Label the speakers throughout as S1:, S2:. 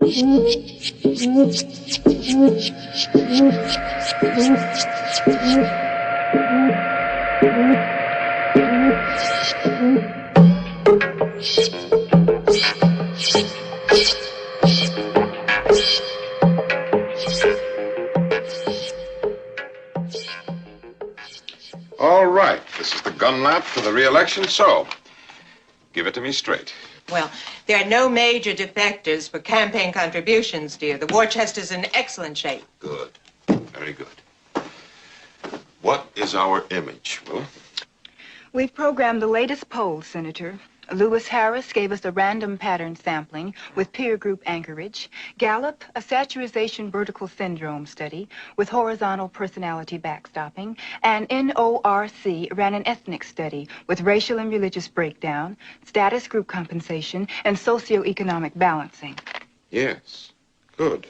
S1: All right, this is the gun lap for the re-election, so give it to me straight.
S2: Well, there are no major defectors for campaign contributions, dear. The war chest is in excellent shape.
S1: Good. Very good. What is our image, Will?
S3: We've programmed the latest polls, Senator. Lewis Harris gave us a random pattern sampling with peer group anchorage. Gallup, a saturation vertical syndrome study with horizontal personality backstopping. And NORC ran an ethnic study with racial and religious breakdown, status group compensation, and socioeconomic balancing.
S1: Yes. Good.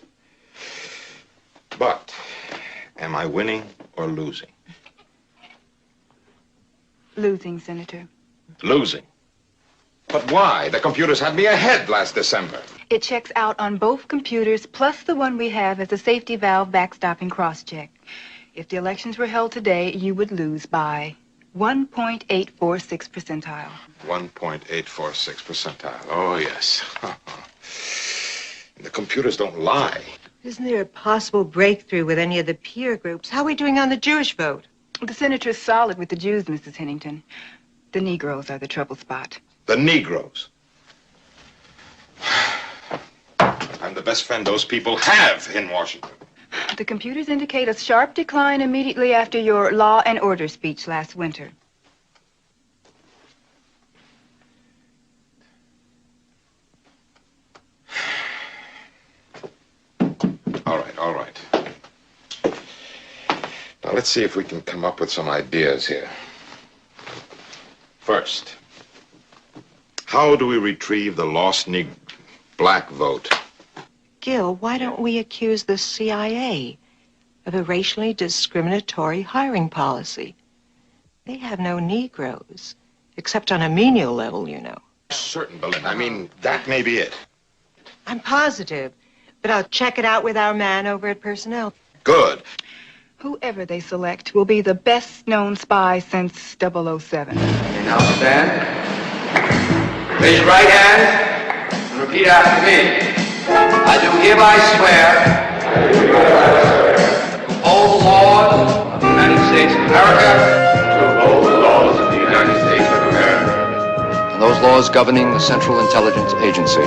S1: But am I winning or losing?
S3: Losing, Senator.
S1: Losing. But why? The computers had me ahead last December.
S3: It checks out on both computers, plus the one we have as a safety valve backstopping cross-check. If the elections were held today, you would lose by 1.846 percentile.
S1: 1.846 percentile. Oh, yes. The computers don't lie.
S2: Isn't there a possible breakthrough with any of the peer groups? How are we doing on the Jewish vote?
S3: The senator's solid with the Jews, Mrs. Hennington. The Negroes are the trouble spot.
S1: The Negroes. I'm the best friend those people have in Washington.
S3: The computers indicate a sharp decline immediately after your law and order speech last winter.
S1: All right. Now, let's see if we can come up with some ideas here. First, how do we retrieve the lost black vote?
S2: Gil, why don't we accuse the CIA of a racially discriminatory hiring policy? They have no Negroes, except on a menial level, you know.
S1: Certain, Belinda. I mean, that may be it.
S2: I'm positive, but I'll check it out with our man over at Personnel.
S1: Good.
S3: Whoever they select will be the best-known spy since 007.
S4: Now stand. Raise your right hand and repeat after me. I do hereby swear to uphold the laws of the United States of America. To uphold the laws of the United States of America.
S5: And those laws governing the Central Intelligence Agency.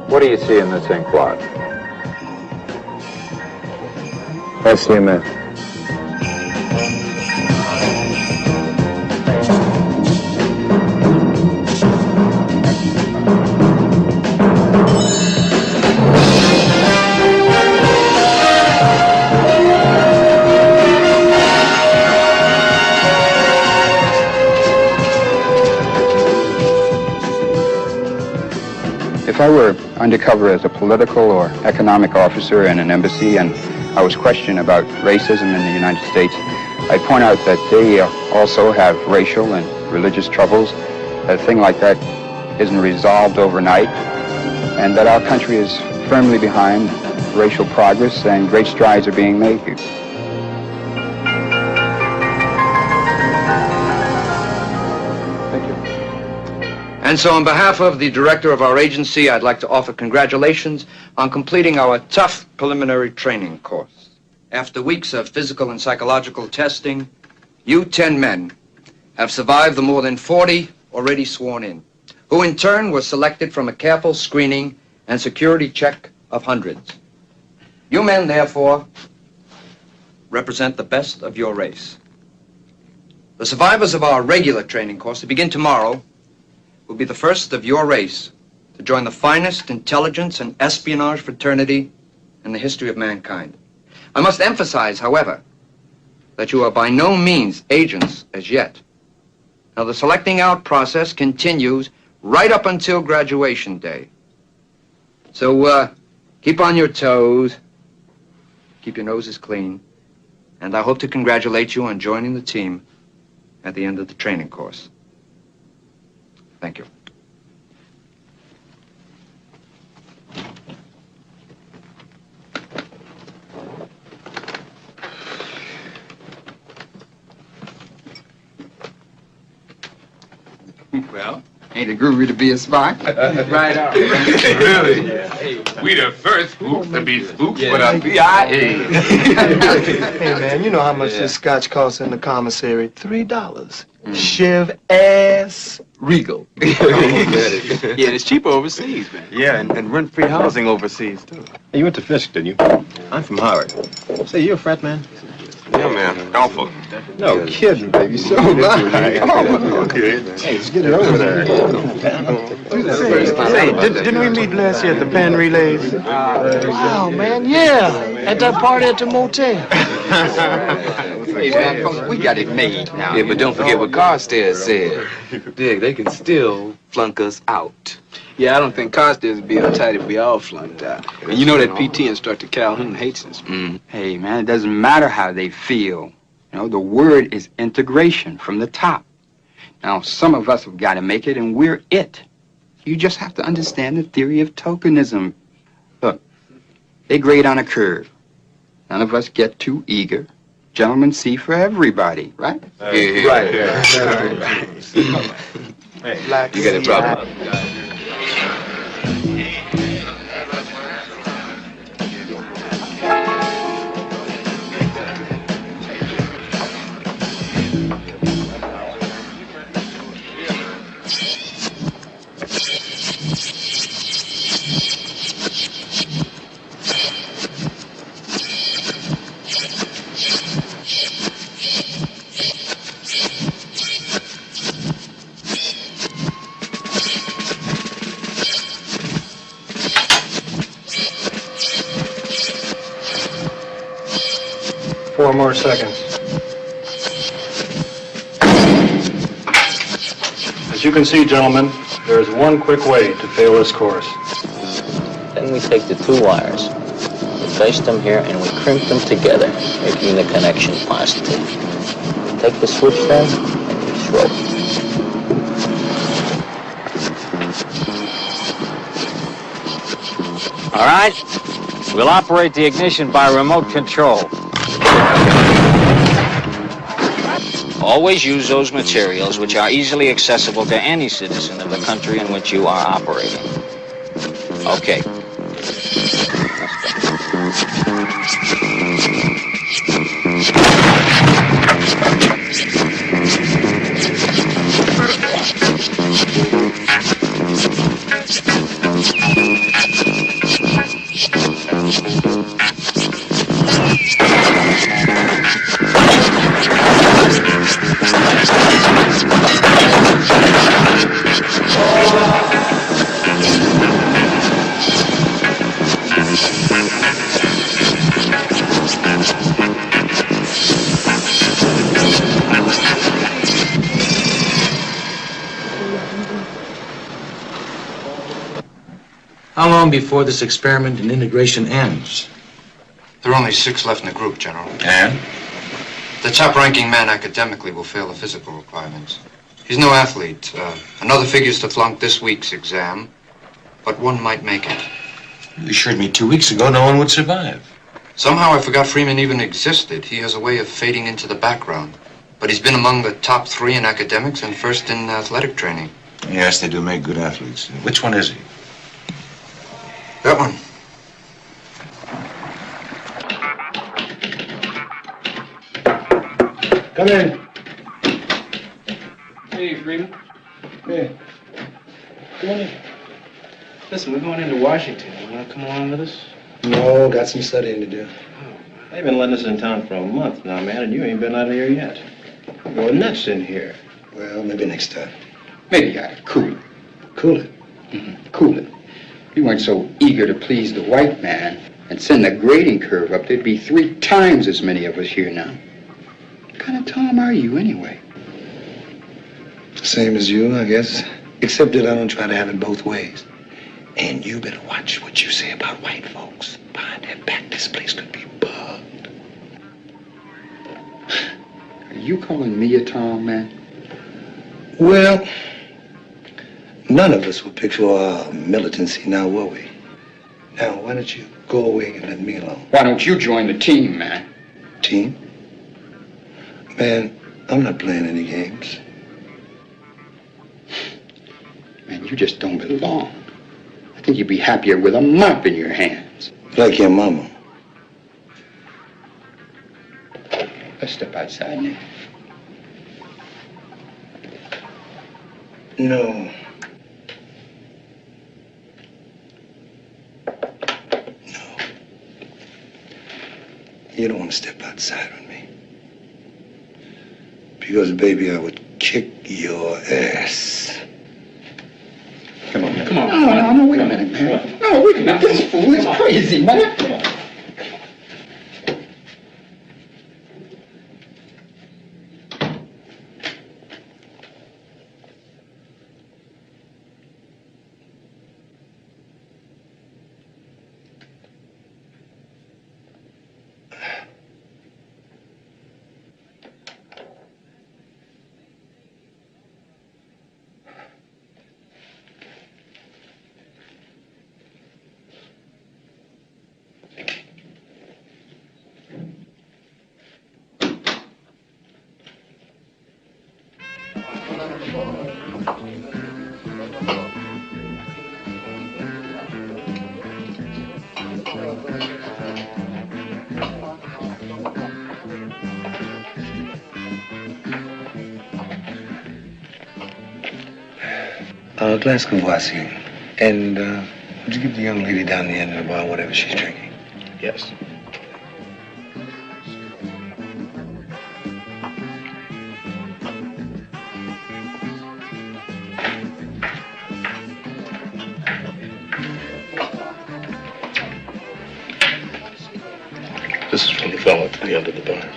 S6: What do you see in this ink blot?
S5: That's the man.
S6: If I were undercover as a political or economic officer in an embassy and I was questioned about racism in the United States, I'd point out that they also have racial and religious troubles. A thing like that isn't resolved overnight, and that our country is firmly behind racial progress and great strides are being made.
S5: And so on behalf of the director of our agency, I'd like to offer congratulations on completing our tough preliminary training course. After weeks of physical and psychological testing, you 10 men have survived the more than 40 already sworn in, who in turn were selected from a careful screening and security check of hundreds. You men, therefore, represent the best of your race. The The survivors of our regular training course to begin tomorrow will be the first of your race to join the finest intelligence and espionage fraternity in the history of mankind. I must emphasize, however, that you are by no means agents as yet. Now, the selecting out process continues right up until graduation day. So, keep on your toes, keep your noses clean, and I hope to congratulate you on joining the team at the end of the training course. Thank you.
S7: Well,
S6: Ain't it groovy to be a spy?
S7: right on. Really? Hey, we the first spooks to be spooks for the CIA.
S8: Hey, man, you know how much this scotch costs in the commissary? $3. Shiv ass Regal.
S7: Yeah, and it's cheaper overseas, man.
S9: Yeah, and rent-free housing overseas, too.
S10: Hey, you went to Fisk, didn't you? I'm from Howard. Say, you a frat man?
S1: Yeah, man. Golfer.
S10: No kidding, baby. So am I.
S1: Okay.
S10: Hey, let's get it over there.
S9: Hey, didn't we meet last year at the Penn Relays?
S8: Wow, man, yeah. At that party at the motel.
S4: Hey, man, we got it made now.
S7: Yeah, but don't forget what Carstairs said. Dig, they can still flunk us out. Yeah, I don't think Carstairs would be uptight if we all flunked out. And you know that PT instructor Calhoun hates us.
S6: Hey, man, it doesn't matter how they feel. You know, the word is integration from the top. Now, some of us have got to make it, and we're it. You just have to understand the theory of tokenism. Look, they grade on a curve. None of us get too eager. Gentlemen see for everybody, right?
S7: Yeah.
S10: Right.
S7: You got a problem.
S8: Four more seconds. As you can see, gentlemen, there is one quick way to fail this course.
S11: Then we take the two wires, we place them here, and we crimp them together, making the connection positive. We take the switch then, and we throw.
S12: All right, we'll operate the ignition by remote control. Always use those materials which are easily accessible to any citizen of the country in which you are operating. Okay.
S13: How long before this experiment in integration ends?
S5: There are only 6 left in the group, General.
S13: And?
S5: The top-ranking man academically will fail the physical requirements. He's no athlete. Another figures to flunk this week's exam, but one might make it.
S13: You assured me 2 weeks ago no one would survive.
S5: Somehow I forgot Freeman even existed. He has a way of fading into the background. But he's been among the top 3 in academics and first in athletic training.
S13: Yes, they do make good athletes. Which one is he?
S5: That one.
S8: Come in.
S9: Hey, Freeman.
S8: Hey. Come on in.
S9: Listen, we're going into Washington. You want to come along with us?
S8: No, got some studying to do.
S10: They've been letting us in town for a month now, man, and you ain't been out of here yet. Well, nuts in here.
S14: Well, maybe next time. Maybe you ought to cool it. Cool it? Mm-hmm. Cool it. If you weren't so eager to please the white man and send the grading curve up, there'd be 3 times as many of us here now. What kind of Tom are you, anyway?
S10: Same as you, I guess. Except that I don't try to have it both ways. And you better watch what you say about white folks. Behind their back, this place could be bugged.
S14: Are you calling me a Tom, man?
S10: Well, none of us would pick for our militancy now, will we? Now, why don't you go away and let me alone?
S14: Why don't you join the team, man?
S10: Team? Man, I'm not playing any games.
S14: Man, you just don't belong. I think you'd be happier with a mop in your hands.
S10: Like your mama.
S14: Let's step outside now.
S10: No. You don't want to step outside with me. Because, baby, I would kick your ass.
S14: Come on, come on. No, wait a minute, man. No, wait a minute. This fool is crazy, man. Come on.
S10: A glass of Kvassian. And, would you give the young lady down the end of the bar whatever she's drinking?
S9: Yes. This is from the fellow at the end of the bar.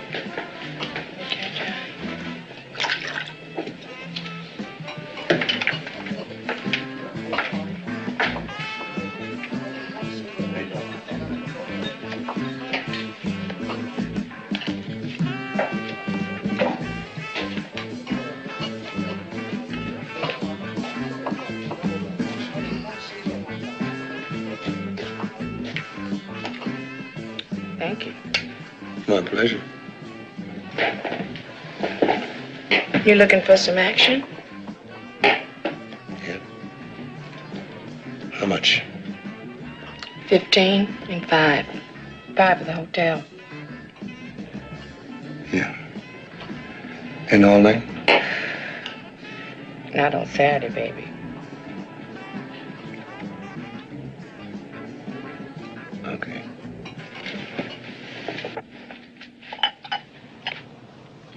S2: Thank you.
S10: My pleasure.
S2: You looking for some action?
S10: Yeah. How much?
S2: 15 and 5. 5 at the hotel.
S10: Yeah. And all night?
S2: Not on Saturday, baby.
S10: Okay.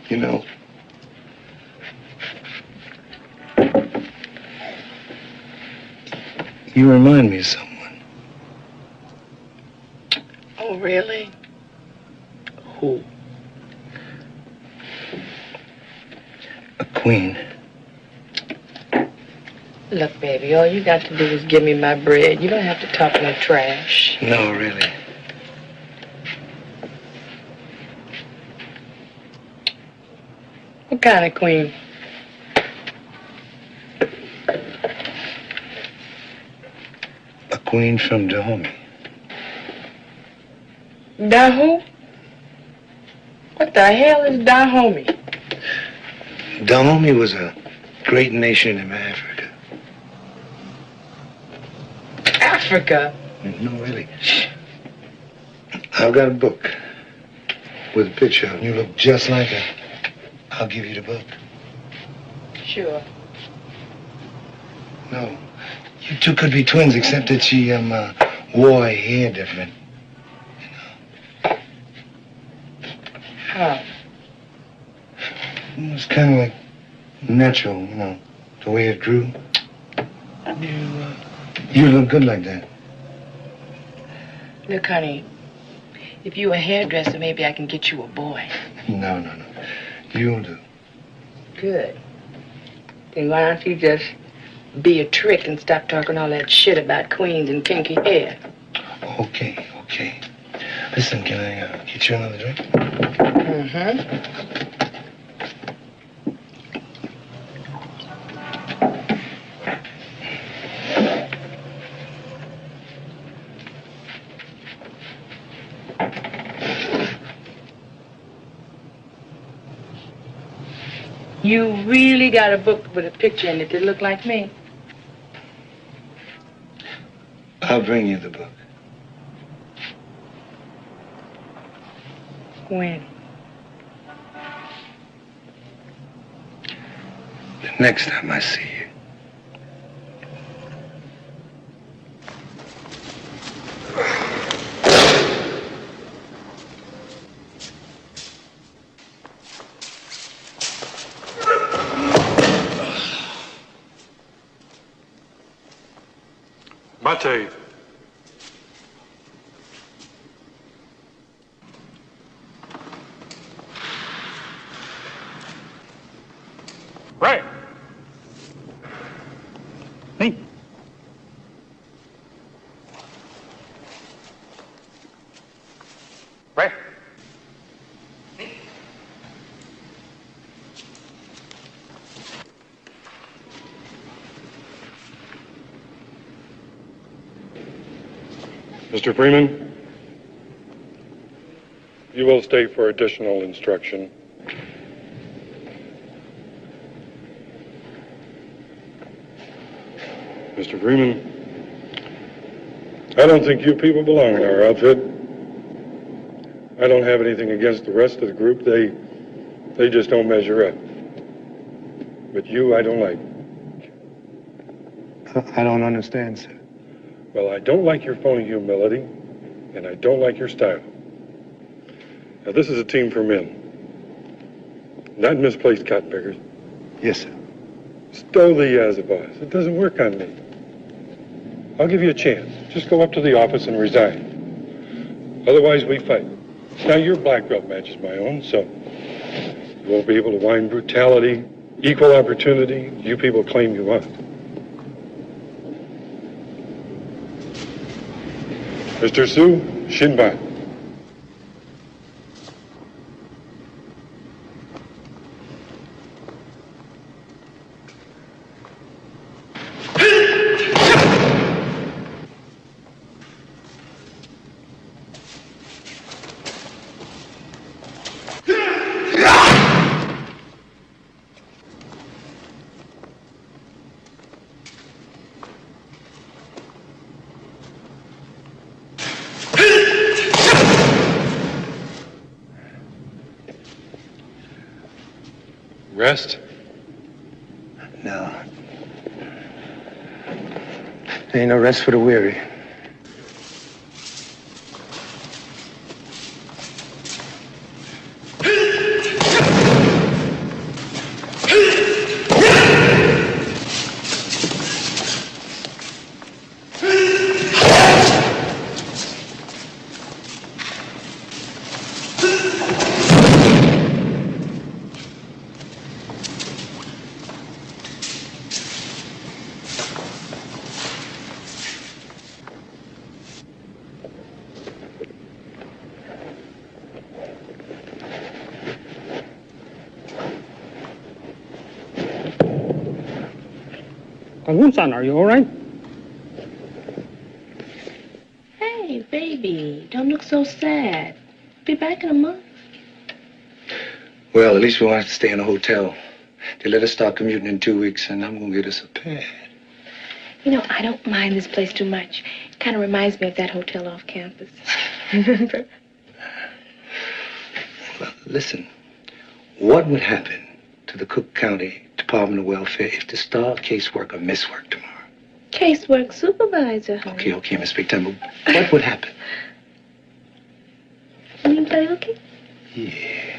S10: You know, you remind me of someone.
S2: Oh, really?
S10: Who? A queen.
S2: Look, baby, all you got to do is give me my bread. You don't have to talk no trash.
S10: No, really.
S2: What kind of queen?
S10: A queen from Dahomey.
S2: Daho? What the hell is Dahomey?
S10: Dahomey was a great nation in Africa.
S2: Africa?
S10: No, really. I've got a book with a picture of you. Look just like her. I'll give you the book.
S2: Sure.
S10: No. You two could be twins, except that she, wore her hair different.
S2: How?
S10: was kind of like natural, the way it grew. You look good like that.
S15: Look, honey, if you a hairdresser, maybe I can get you a boy.
S10: No. You'll do.
S15: Good. Then why don't you just be a trick and stop talking all that shit about queens and kinky hair?
S10: Okay. Listen, can I get you another drink?
S15: Mm-hmm. You really got a book with a picture in it that look like me?
S10: I'll bring you the book.
S15: When?
S10: The next time I see you.
S16: Mate. Right. Me. Right. Mr. Freeman, you will stay for additional instruction. Mr. Freeman, I don't think you people belong in our outfit. I don't have anything against the rest of the group. They just don't measure up. But you, I don't like.
S10: I don't understand, sir.
S16: Well, I don't like your phony humility, and I don't like your style. Now, this is a team for men, not misplaced cotton pickers.
S10: Yes, sir.
S16: Stow the as a boss. It doesn't work on me. I'll give you a chance. Just go up to the office and resign. Otherwise, we fight. Now, your black belt matches my own, so you won't be able to whine brutality, equal opportunity you people claim you want. Mr. Su, Shinbai. Rest?
S10: No. There ain't no rest for the weary.
S17: Kangwon-san, are you all right?
S15: Hey, baby, don't look so sad. Be back in a month.
S10: Well, at least we won't have to stay in a hotel. They let us start commuting in 2 weeks, and I'm gonna get us a pad.
S15: You know, I don't mind this place too much. It kind of reminds me of that hotel off campus. Remember?
S10: Well, listen. What would happen to the Cook County Department of Welfare if the star caseworker misworked tomorrow?
S15: Casework supervisor, honey.
S10: Okay, Miss Big Time, but what would happen?
S15: You play okay?
S10: Yeah.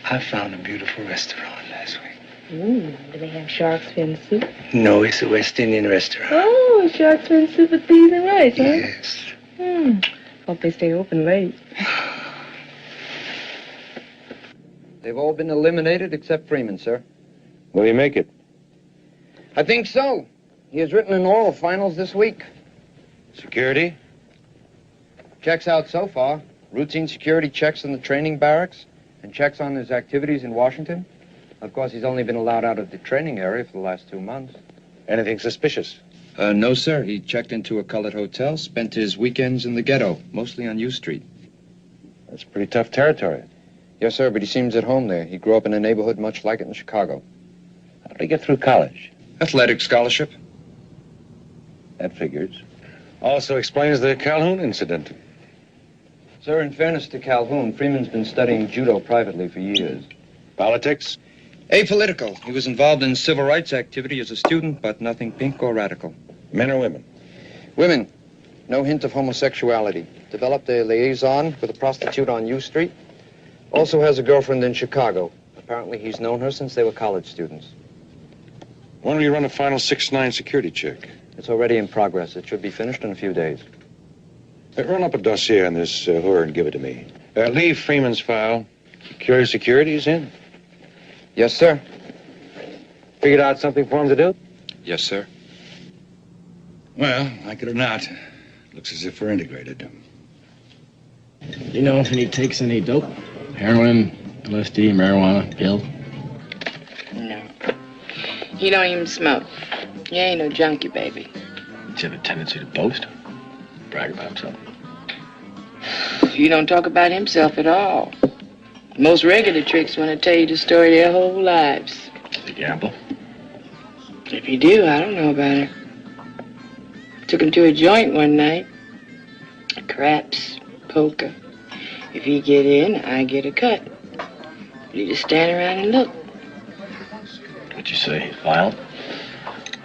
S10: I found a beautiful restaurant last week.
S15: Ooh, do they have shark's fin soup?
S10: No, it's a West Indian restaurant.
S15: Oh, shark's fin soup with peas and rice, huh?
S10: Yes.
S15: Hope they stay open late.
S5: They've all been eliminated except Freeman, sir.
S16: Will he make it?
S5: I think so. He has written in oral finals this week.
S16: Security?
S5: Checks out so far. Routine security checks in the training barracks and checks on his activities in Washington. Of course, he's only been allowed out of the training area for the last 2 months.
S16: Anything suspicious?
S5: No, sir. He checked into a colored hotel, spent his weekends in the ghetto, mostly on U Street.
S16: That's pretty tough territory.
S5: Yes, sir, but he seems at home there. He grew up in a neighborhood much like it in Chicago.
S16: How did he get through college?
S5: Athletic scholarship.
S16: That figures. Also explains the Calhoun incident.
S5: Sir, in fairness to Calhoun, Freeman's been studying judo privately for years.
S16: Politics?
S5: Apolitical. He was involved in civil rights activity as a student, but nothing pink or radical.
S16: Men or women?
S5: Women. No hint of homosexuality. Developed a liaison with a prostitute on U Street. Also has a girlfriend in Chicago. Apparently he's known her since they were college students.
S16: When will you run a final 6'9" security check?
S5: It's already in progress. It should be finished in a few days.
S16: Run up a dossier on this whore and give it to me. Leave Freeman's file. Secure security is in.
S5: Yes, sir.
S16: Figured out something for him to do?
S5: Yes, sir.
S17: Well, like it or not, looks as if we're integrated.
S9: You know if he takes any dope? Heroin, LSD, marijuana, pills?
S15: No. He don't even smoke. He ain't no junkie, baby.
S9: Does he have a tendency to boast? Brag about himself?
S15: He don't talk about himself at all. Most regular tricks want to tell you the story of their whole lives.
S9: Does he gamble?
S15: If you do, I don't know about it. Took him to a joint one night. Craps, poker. If he get in, I get a cut. But he just stand around and look.
S9: What'd you say? He's violent?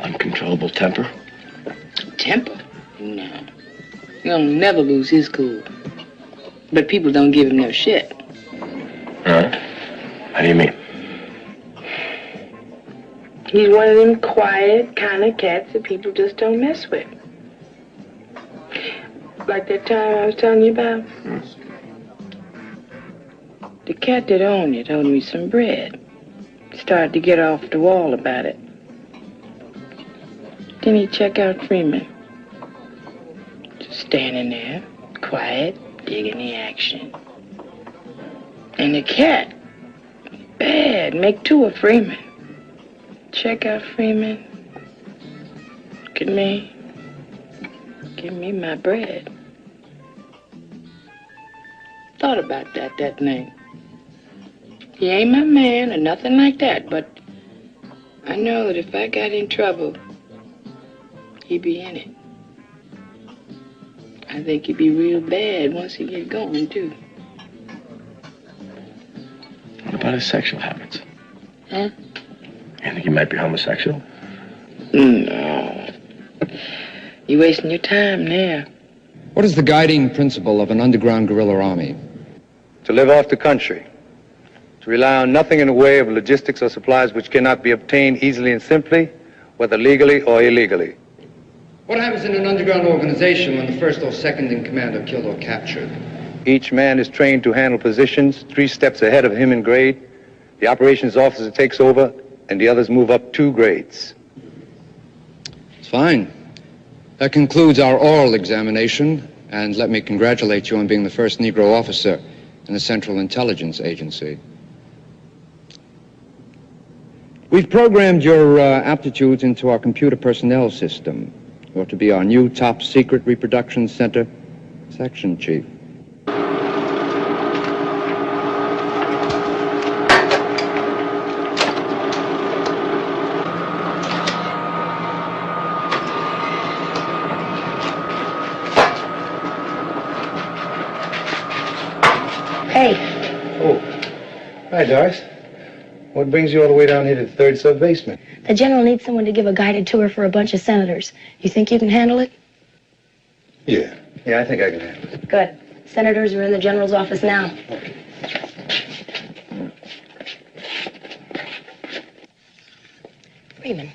S9: Uncontrollable temper?
S15: Temper? No. He'll never lose his cool. But people don't give him no shit.
S9: Huh? How do you mean?
S15: He's one of them quiet kind of cats that people just don't mess with. Like that time I was telling you about. The cat that owned it owed me some bread. Started to get off the wall about it. Then he check out Freeman. Just standing there, quiet, digging the action. And the cat, bad, make 2 of Freeman. Check out Freeman. Look at me. Give me my bread. Thought about that night. He ain't my man or nothing like that, but I know that if I got in trouble, he'd be in it. I think he'd be real bad once he get going, too.
S9: What about his sexual habits?
S15: Huh?
S9: You think he might be homosexual?
S15: No. You wasting your time there.
S5: What is the guiding principle of an underground guerrilla army?
S10: To live off the country. To rely on nothing in the way of logistics or supplies which cannot be obtained easily and simply, whether legally or illegally.
S5: What happens in an underground organization when the first or second in command are killed or captured?
S10: Each man is trained to handle positions 3 steps ahead of him in grade. The operations officer takes over, and the others move up 2 grades.
S5: It's fine. That concludes our oral examination, and let me congratulate you on being the first Negro officer in the Central Intelligence Agency. We've programmed your aptitudes into our computer personnel system. You're to be our new top secret reproduction center section chief.
S15: Hey,
S10: Oh. Hi, Doris. What brings you all the way down here to the 3rd sub-basement?
S18: The general needs someone to give a guided tour for a bunch of senators. You think you can handle it?
S10: Yeah, I think I can handle it.
S18: Good. Senators are in the general's office now. Freeman,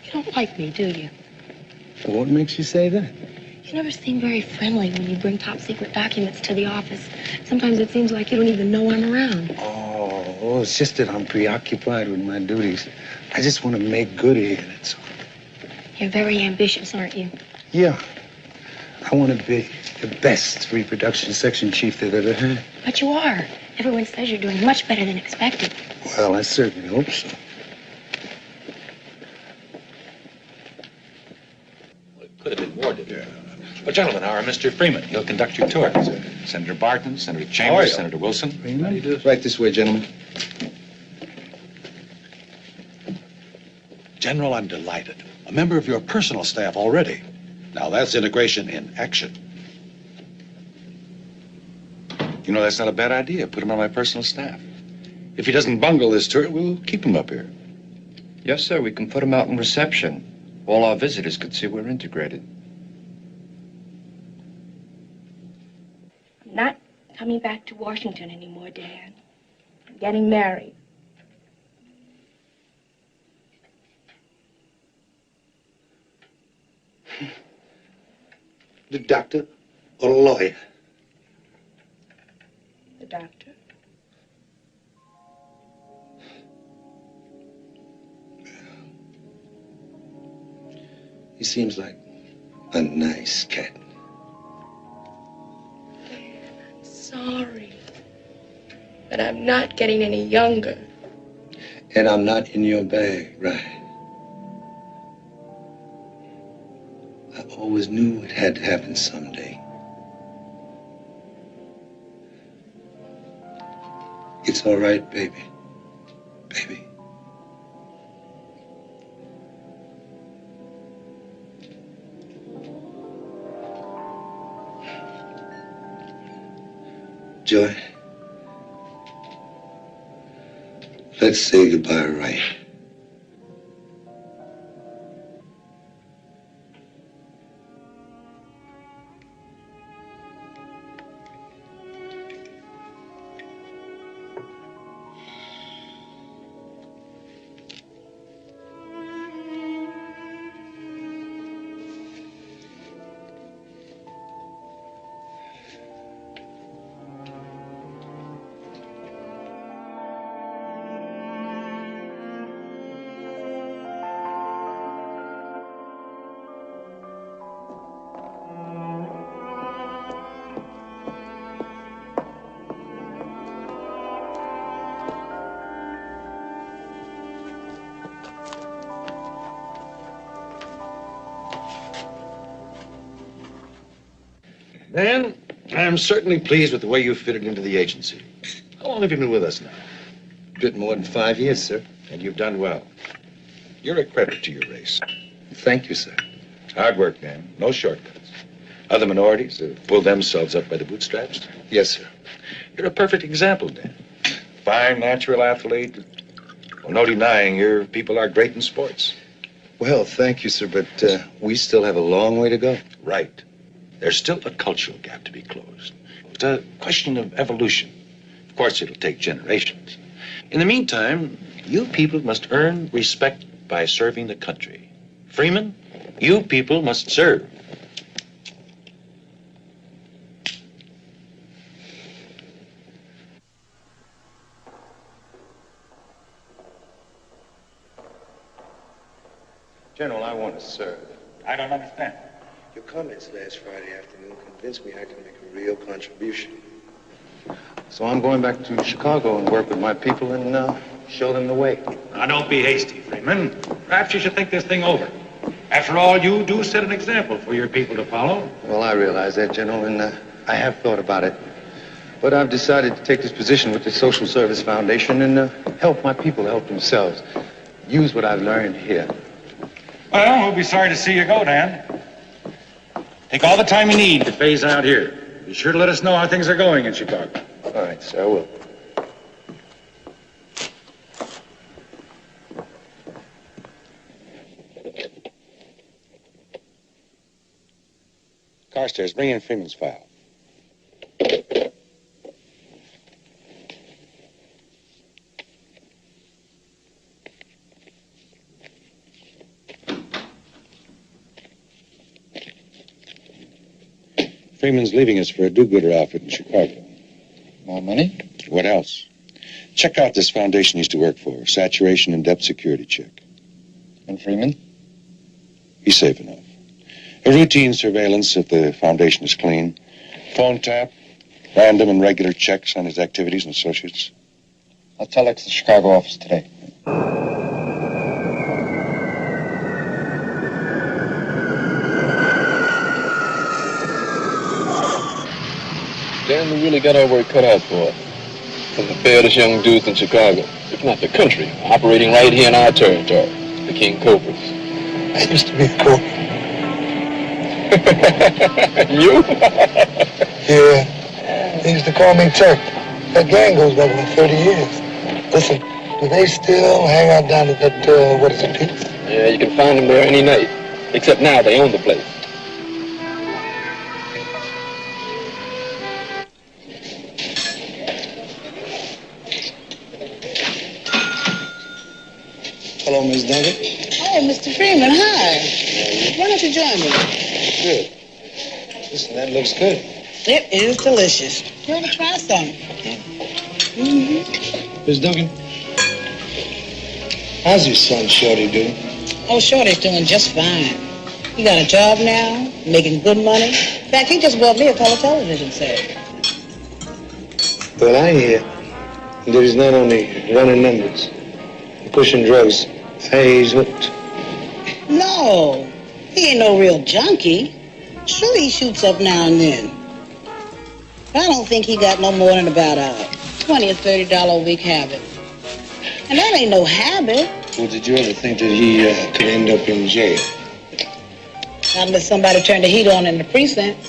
S18: you don't like me, do you?
S10: What makes you say that?
S18: You never seem very friendly when you bring top secret documents to the office. Sometimes it seems like you don't even know I'm around.
S10: Oh, it's just that I'm preoccupied with my duties. I just want to make good here, that's all.
S18: You're very ambitious, aren't you?
S10: Yeah. I want to be the best reproduction section chief they've ever had.
S18: But you are. Everyone says you're doing much better than expected.
S10: Well, I certainly hope so.
S17: Could have been more, didn't it? But, gentlemen, our Mr. Freeman, he'll conduct your tour. Senator Barton, Senator Chambers, Senator Wilson.
S10: Freeman?
S13: Right this way, gentlemen.
S19: General, I'm delighted. A member of your personal staff already. Now, that's integration in action.
S17: You know, that's not a bad idea. Put him on my personal staff. If he doesn't bungle this tour, we'll keep him up here.
S5: Yes, sir. We can put him out in reception. All our visitors could see we're integrated.
S18: I'm not coming back to Washington anymore, Dad. I'm getting married.
S10: The doctor or a lawyer?
S18: The doctor.
S10: He seems like a nice cat.
S18: I'm sorry. But I'm not getting any younger.
S10: And I'm not in your bag, right? I always knew it had to happen someday. It's all right, baby. Baby. Joy, let's say goodbye right.
S17: Dan, I'm certainly pleased with the way you fitted into the agency. How long have you been with us now?
S10: A bit more than 5 years, sir.
S17: And you've done well. You're a credit to your race.
S10: Thank you, sir.
S17: Hard work, Dan. No shortcuts. Other minorities have pulled themselves up by the bootstraps.
S10: Yes, sir.
S17: You're a perfect example, Dan. Fine, natural athlete. Well, no denying your people are great in sports.
S10: Well, thank you, sir, but we still have a long way to go.
S17: Right. There's still a cultural gap to be closed. It's a question of evolution. Of course, it'll take generations. In the meantime, you people must earn respect by serving the country. Freeman, you people must serve.
S10: General, I want to serve.
S17: I don't understand.
S10: Your comments last Friday afternoon convinced me I can make a real contribution. So I'm going back to Chicago and work with my people and show them the way.
S17: Now, don't be hasty, Freeman. Perhaps you should think this thing over. After all, you do set an example for your people to follow.
S10: Well, I realize that, General, and I have thought about it. But I've decided to take this position with the Social Service Foundation and help my people help themselves. Use what I've learned here.
S17: Well, we'll be sorry to see you go, Dan. Take all the time you need to phase out here. Be sure to let us know how things are going in Chicago.
S10: All right, sir, I will.
S17: Carstairs, bring in Freeman's file.
S19: Freeman's leaving us for a do-gooder outfit in Chicago.
S14: More money?
S19: What else? Check out this foundation he used to work for. Saturation and depth security check.
S14: And Freeman?
S19: He's safe enough. A routine surveillance if the foundation is clean. Phone tap. Random and regular checks on his activities and associates.
S14: I'll telex the Chicago office today.
S20: Dan, we really got our work cut out for us. From the fairest young dudes in Chicago, if not the country, operating right here in our territory, the King Cobras.
S8: I used to be a cobra.
S20: You?
S8: Yeah. They used to call me Turk. That gang goes back about 30 years. Listen, do they still hang out down at that, what is it, Pete's?
S20: Yeah, you can find them there any night. Except now they own the place.
S8: Hello, Miss Duncan.
S15: Oh, Mr. Freeman, hi. Why don't you join me?
S8: Good. Listen, that looks good.
S15: It is delicious. You want to try some?
S8: Miss Duncan, how's your son, Shorty, doing?
S15: Oh, Shorty's doing just fine. He got a job now, making good money. In fact, he just bought me a color television set.
S8: Well, I hear that he's not only running numbers, pushing drugs. Hey, he's hooked.
S15: No, he ain't no real junkie. Sure, he shoots up now and then. But I don't think he got no more than about a $20 or $30 a week habit. And that ain't no habit.
S8: Well, did you ever think that he could end up in jail?
S15: Not unless somebody turned the heat on in the precinct.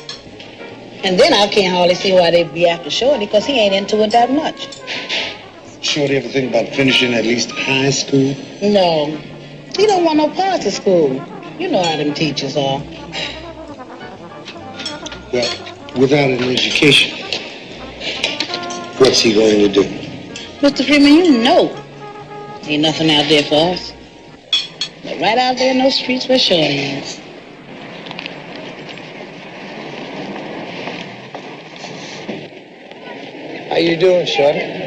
S15: And then I can't hardly see why they'd be after Shorty, because he ain't into it that much.
S8: Shorty ever think about finishing at least high school?
S15: No, he don't want no parts of school. You know how them teachers are.
S8: Well, without an education, what's he going to do?
S15: Mr. Freeman, you know ain't nothing out there for us. But right out there in those streets where Shorty is.
S8: How you doing, Shorty?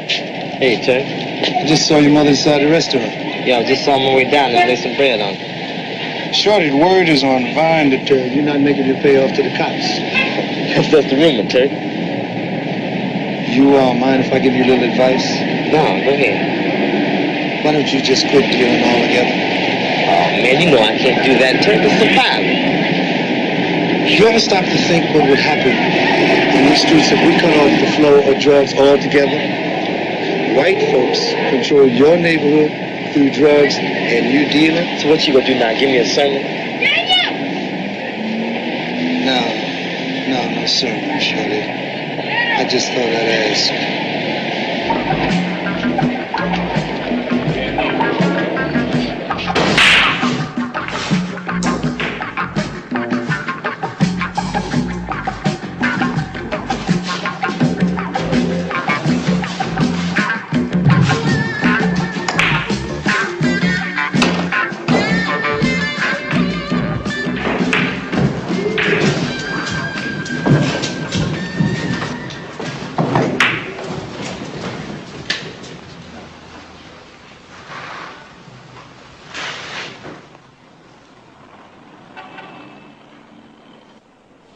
S12: Hey, Chuck.
S8: I just saw your mother inside the restaurant.
S12: Yeah, I just saw my way down and laid some bread on.
S8: Shorty, the word is on Vine that you're not making your pay off to the cops.
S12: That's the rumor, Chuck.
S8: You mind if I give you a little advice?
S12: No, go ahead.
S8: Why don't you just quit dealing altogether?
S12: Oh, man, you know I can't do that, Chuck. It's a pilot.
S8: You ever stop to think what would happen in these streets if we cut off the flow of drugs altogether? White folks control your neighborhood through drugs and you dealing.
S12: So what you gonna do now? Give me a sermon?
S8: No, sermon, Shorty. I just thought I'd ask.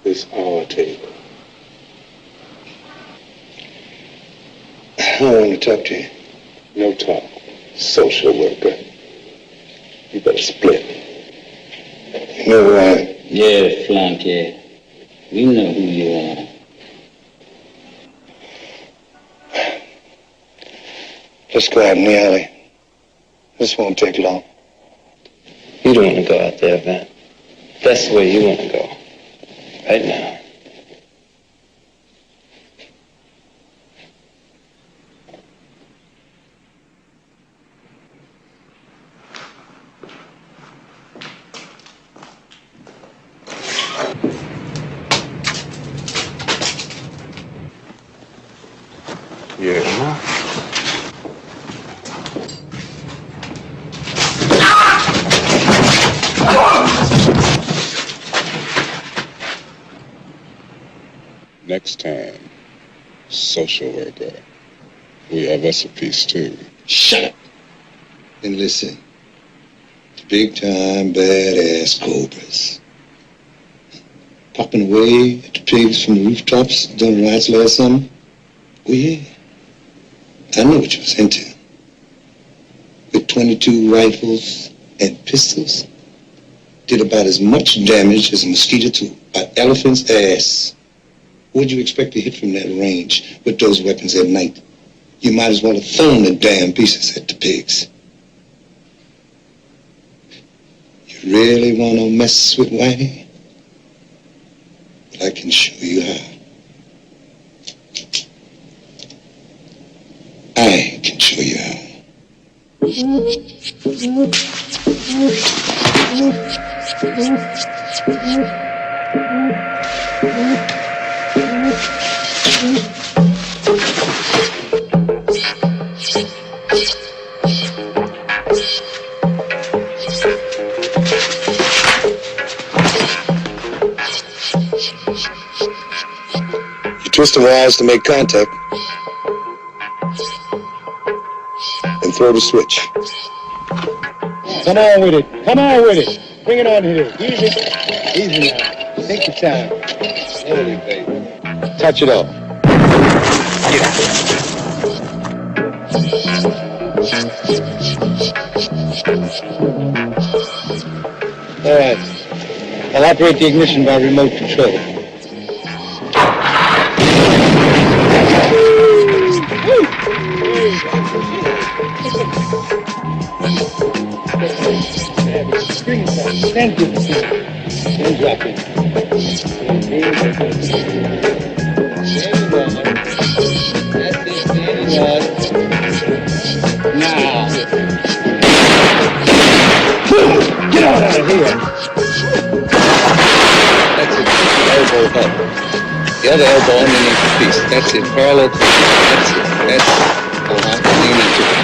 S19: This our table.
S8: I want to talk to you.
S19: No talk. Social worker. You better split.
S8: You know who I am?
S11: Yeah, flunkhead. We know who you are.
S8: Let's go out in the alley. This won't take long.
S11: You don't want to go out there, Van. That's the way you want to go. Right now.
S19: Yeah. Next time, social worker. We have us a piece too.
S8: Shut up and listen. Big time badass cobras. Popping away at the pigs from the rooftops during riots last summer. Oh yeah. I know what you was into. With 22 rifles and pistols. Did about as much damage as a mosquito to an elephant's ass. What'd you expect to hit from that range with those weapons at night? You might as well have thrown the damn pieces at the pigs. You really want to mess with Whitey? Well, I can show you how. I can show you how. Twist the wires to make contact. And throw the switch.
S10: Come on with it. Come on with it. Bring it on here. Easy. Easy now. Take your time. Slowly, baby. Touch it up. All right. I'll operate the ignition by remote control. Thank you. Then drop it. Now. Get out of here.
S7: That's it. Elbow up. The other elbow underneath the piece. That's it. Parallel to it. That's it. That's it. Lean into it.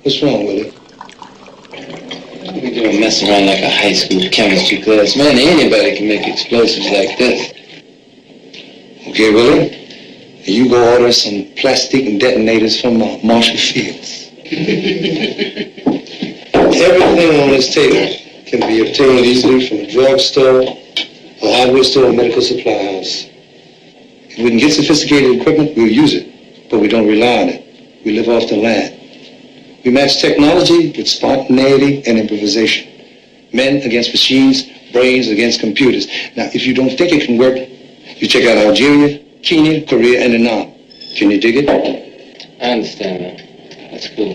S8: What's wrong with it?
S7: We don't mess around like a high school chemistry class. Man, anybody can make explosives like this.
S8: Okay, Willie. You go order some plastic and detonators from Marshall Fields. Everything on this table can be obtained easily from a drugstore, a hardware store, or medical supply house. If we can get sophisticated equipment, we'll use it, but we don't rely on it. We live off the land. We match technology with spontaneity and improvisation. Men against machines, brains against computers. Now, if you don't think it can work, you check out Algeria, Kenya, Korea, and Vietnam. Can you dig it?
S7: I understand that. That's cool.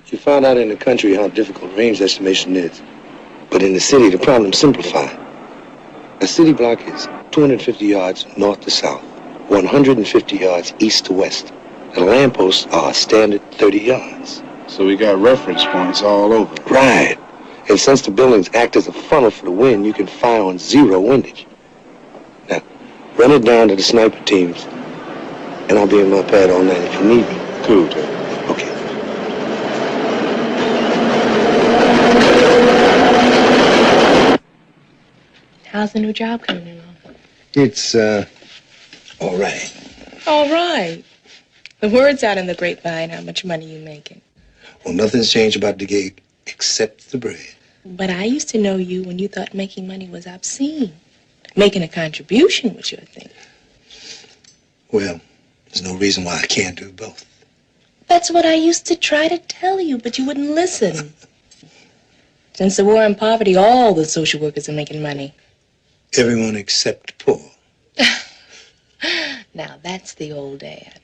S8: You found out in the country how difficult range estimation is. But in the city, the problem's simplified. A city block is 250 yards north to south, 150 yards east to west. And lampposts are a standard 30 yards.
S19: So we got reference points all over.
S8: Right. And since the buildings act as a funnel for the wind, you can fire on zero windage. Now, run it down to the sniper teams, and I'll be in my pad all night if you need me.
S19: Cool, Ted.
S8: Okay.
S18: How's the new job coming along?
S8: It's, all right.
S18: All right. The word's out in the grapevine how much money you're making.
S8: Well, nothing's changed about the gig except the bread.
S18: But I used to know you when you thought making money was obscene. Making a contribution was your thing.
S8: Well, there's no reason why I can't do both.
S18: That's what I used to try to tell you, but you wouldn't listen. Since the war on poverty, all the social workers are making money.
S8: Everyone except Paul.
S18: Now, that's the old dad.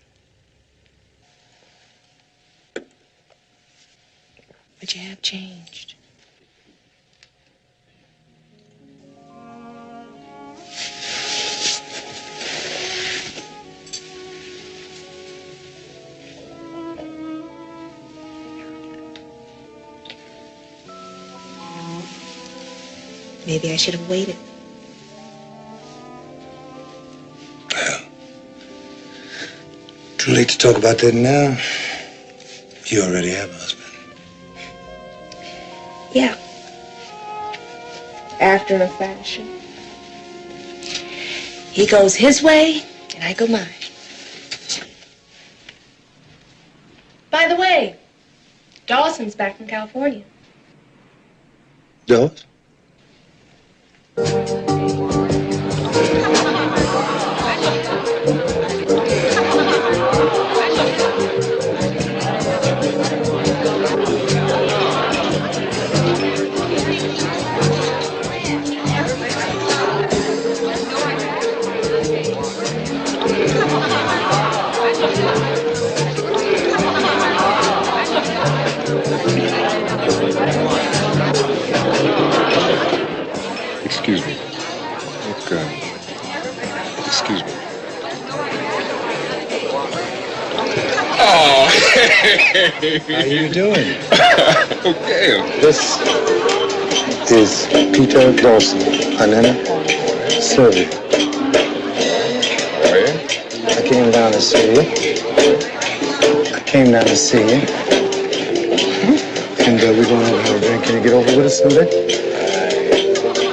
S18: But you have changed. Maybe I should have waited.
S8: Too late to talk about that now. You already have a husband.
S18: Yeah. After a fashion. He goes his way, and I go mine. By the way, Dawson's back from California.
S8: Yours?
S19: Excuse me. Look, excuse me.
S8: Oh, how you doing?
S19: Okay.
S8: This is Peter Dawson, Hanena, Sylvia.
S19: Oh, yeah?
S8: I came down to see you. And we're going to have a drink. Can you get over with us someday?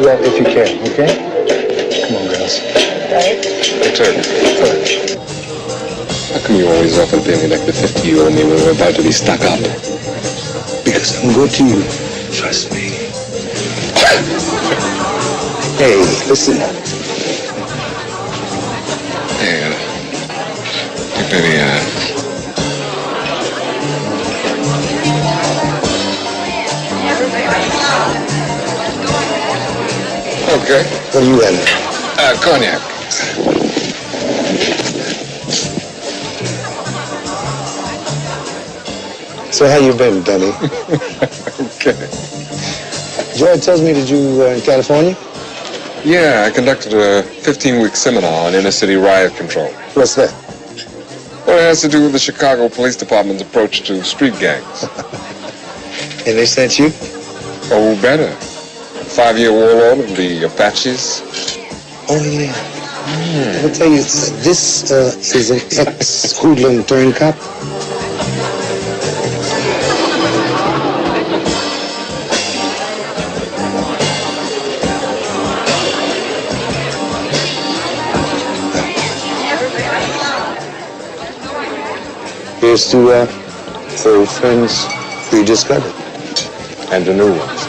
S8: Well, if you can, okay? Come on, girls.
S19: Sir. How come you always offer to pay me like the 50 you owe me when we're about to be stuck up?
S8: Because I'm good to you. Trust me. Hey, listen.
S19: Hey, maybe, Okay.
S8: What are you having?
S19: Cognac.
S8: So how you been, Benny?
S19: Okay.
S8: Joy tells me that you were in California?
S19: Yeah, I conducted a 15-week seminar on inner-city riot control.
S8: What's that?
S19: Well, it has to do with the Chicago Police Department's approach to street gangs.
S8: And they sent you?
S19: Oh, better. 5-year warlord of the Apaches.
S8: Oh, yeah. I'll tell you, this is an ex-hoodlum turned cop. Here's to old friends rediscovered.
S19: And the new ones.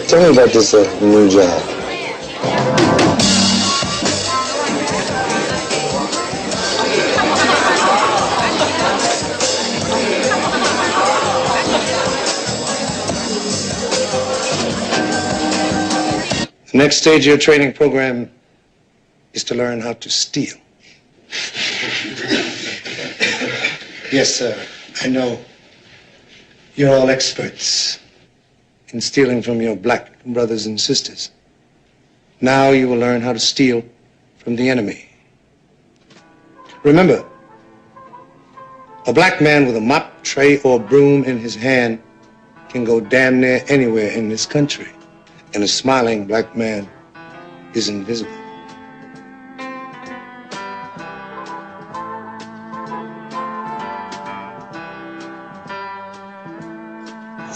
S8: Tell me about this new job. The next stage of your training program is to learn how to steal. Yes, sir. I know. You're all experts in stealing from your black brothers and sisters. Now you will learn how to steal from the enemy. Remember, a black man with a mop, tray, or broom in his hand can go damn near anywhere in this country. And a smiling black man is invisible.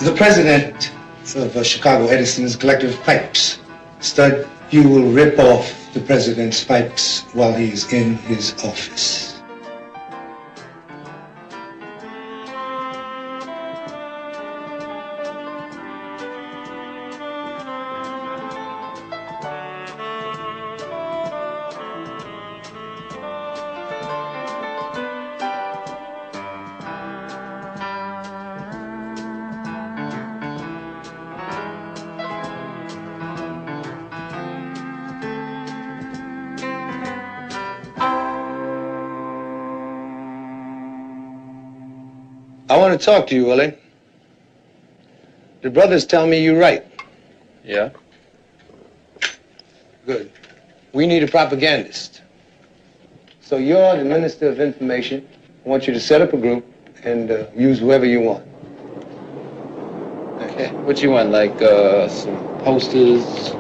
S8: The president of Chicago Edison's collective pipes. Stud, you will rip off the president's pipes while he is in his office. I want to talk to you, Willie. The brothers tell me you're right.
S19: Yeah?
S8: Good. We need a propagandist. So you're the Minister of Information. I want you to set up a group
S10: and use whoever you want.
S7: Okay. What you want, like some posters,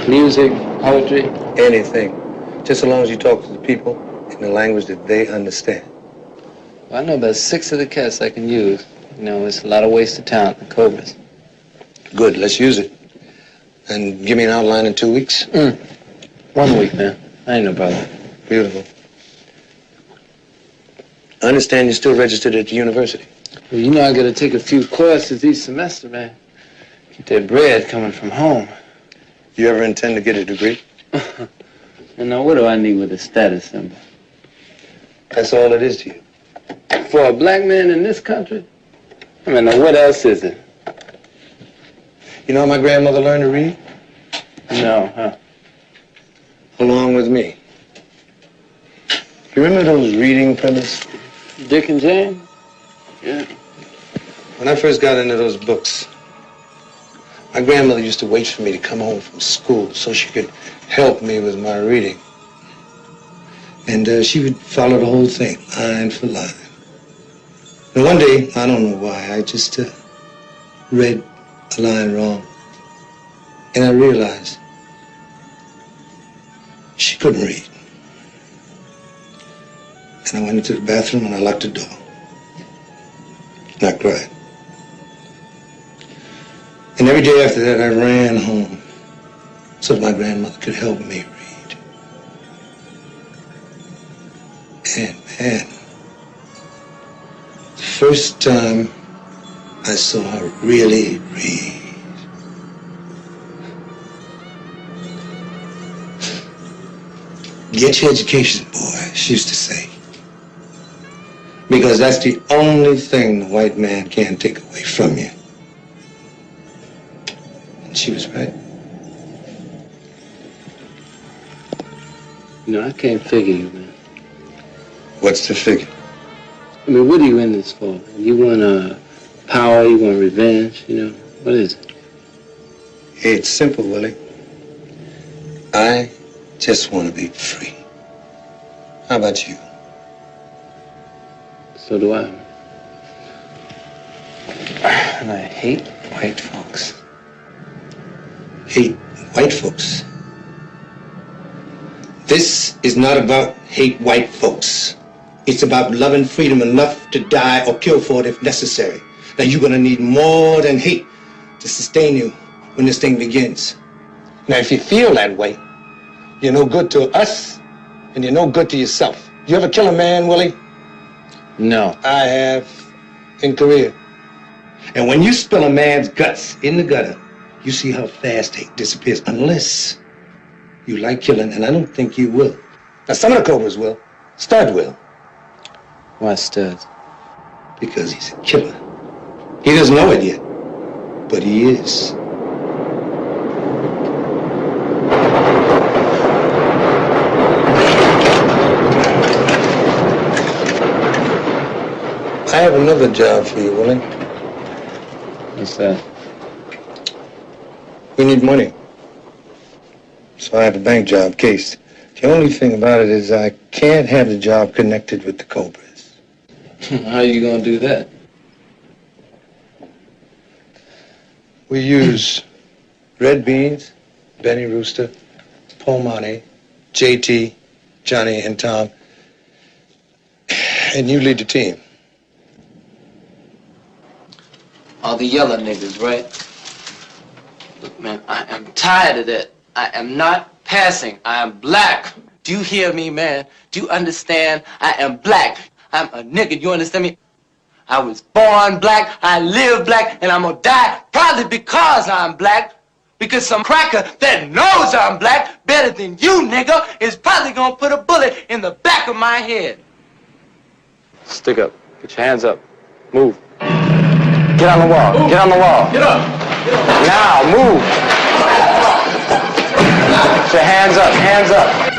S7: music, poetry?
S10: Anything. Just as long as you talk to the people in the language that they understand.
S7: Well, I know about 6 of the cats I can use. You know, it's a lot of wasted talent, the Cobras.
S10: Good, let's use it. And give me an outline in 2 weeks.
S7: 1 week, man. I ain't no problem.
S10: Beautiful. I understand you're still registered at the university.
S7: Well, you know I gotta take a few courses each semester, man. Keep that bread coming from home.
S10: You ever intend to get a degree?
S7: And now what do I need with a status symbol?
S10: That's all it is to you.
S7: For a black man in this country? I mean, now what else is it?
S10: You know how my grandmother learned to read?
S7: No, huh?
S10: Along with me. You remember those reading primers?
S7: Dick and Jane? Yeah.
S10: When I first got into those books, my grandmother used to wait for me to come home from school so she could help me with my reading. And she would follow the whole thing, line for line. And one day, I don't know why, I just read a line wrong. And I realized she couldn't read. And I went into the bathroom and I locked the door. And I cried. And every day after that, I ran home so that my grandmother could help me read. And man, the first time I saw her really read, get your education, boy, she used to say. Because that's the only thing the white man can't take away from you. And she was right.
S7: You know, I can't figure you, man.
S10: What's the figure?
S7: I mean, what are you in this for? You want power, you want revenge, you know? What is it?
S10: It's simple, Willie. I just want to be free. How about you?
S7: So do I.
S10: And I hate white folks. Hate white folks. This is not about hate white folks. It's about loving freedom enough to die or kill for it if necessary. Now you're gonna need more than hate to sustain you when this thing begins. Now if you feel that way, you're no good to us and you're no good to yourself. You ever kill a man, Willie?
S7: No.
S10: I have in Korea. And when you spill a man's guts in the gutter, you see how fast hate disappears, unless you like killing, and I don't think you will. Now, some of the Cobras will. Stud will.
S7: Why Stud?
S10: Because he's a killer. He doesn't know it yet, but he is. I have another job for you, Willie.
S7: What's that?
S10: We need money. So I have a bank job cased. The only thing about it is I can't have the job connected with the Cobras.
S7: How are you gonna do that?
S10: We use Red Beans, Benny Rooster, Paul Monte, JT, Johnny, and Tom. And you lead the team.
S7: All the yellow niggas, right? Look, man, I am tired of that. I am not passing. I am black. Do you hear me, man? Do you understand? I am black. I'm a nigga. You understand me? I was born black. I live black. And I'm gonna die probably because I'm black. Because some cracker that knows I'm black better than you, nigga, is probably gonna put a bullet in the back of my head.
S20: Stick up. Get your hands up. Move.
S7: Get on the wall. Move. Get on the wall.
S20: Get up.
S7: Now, move. Put your hands up. Hands up.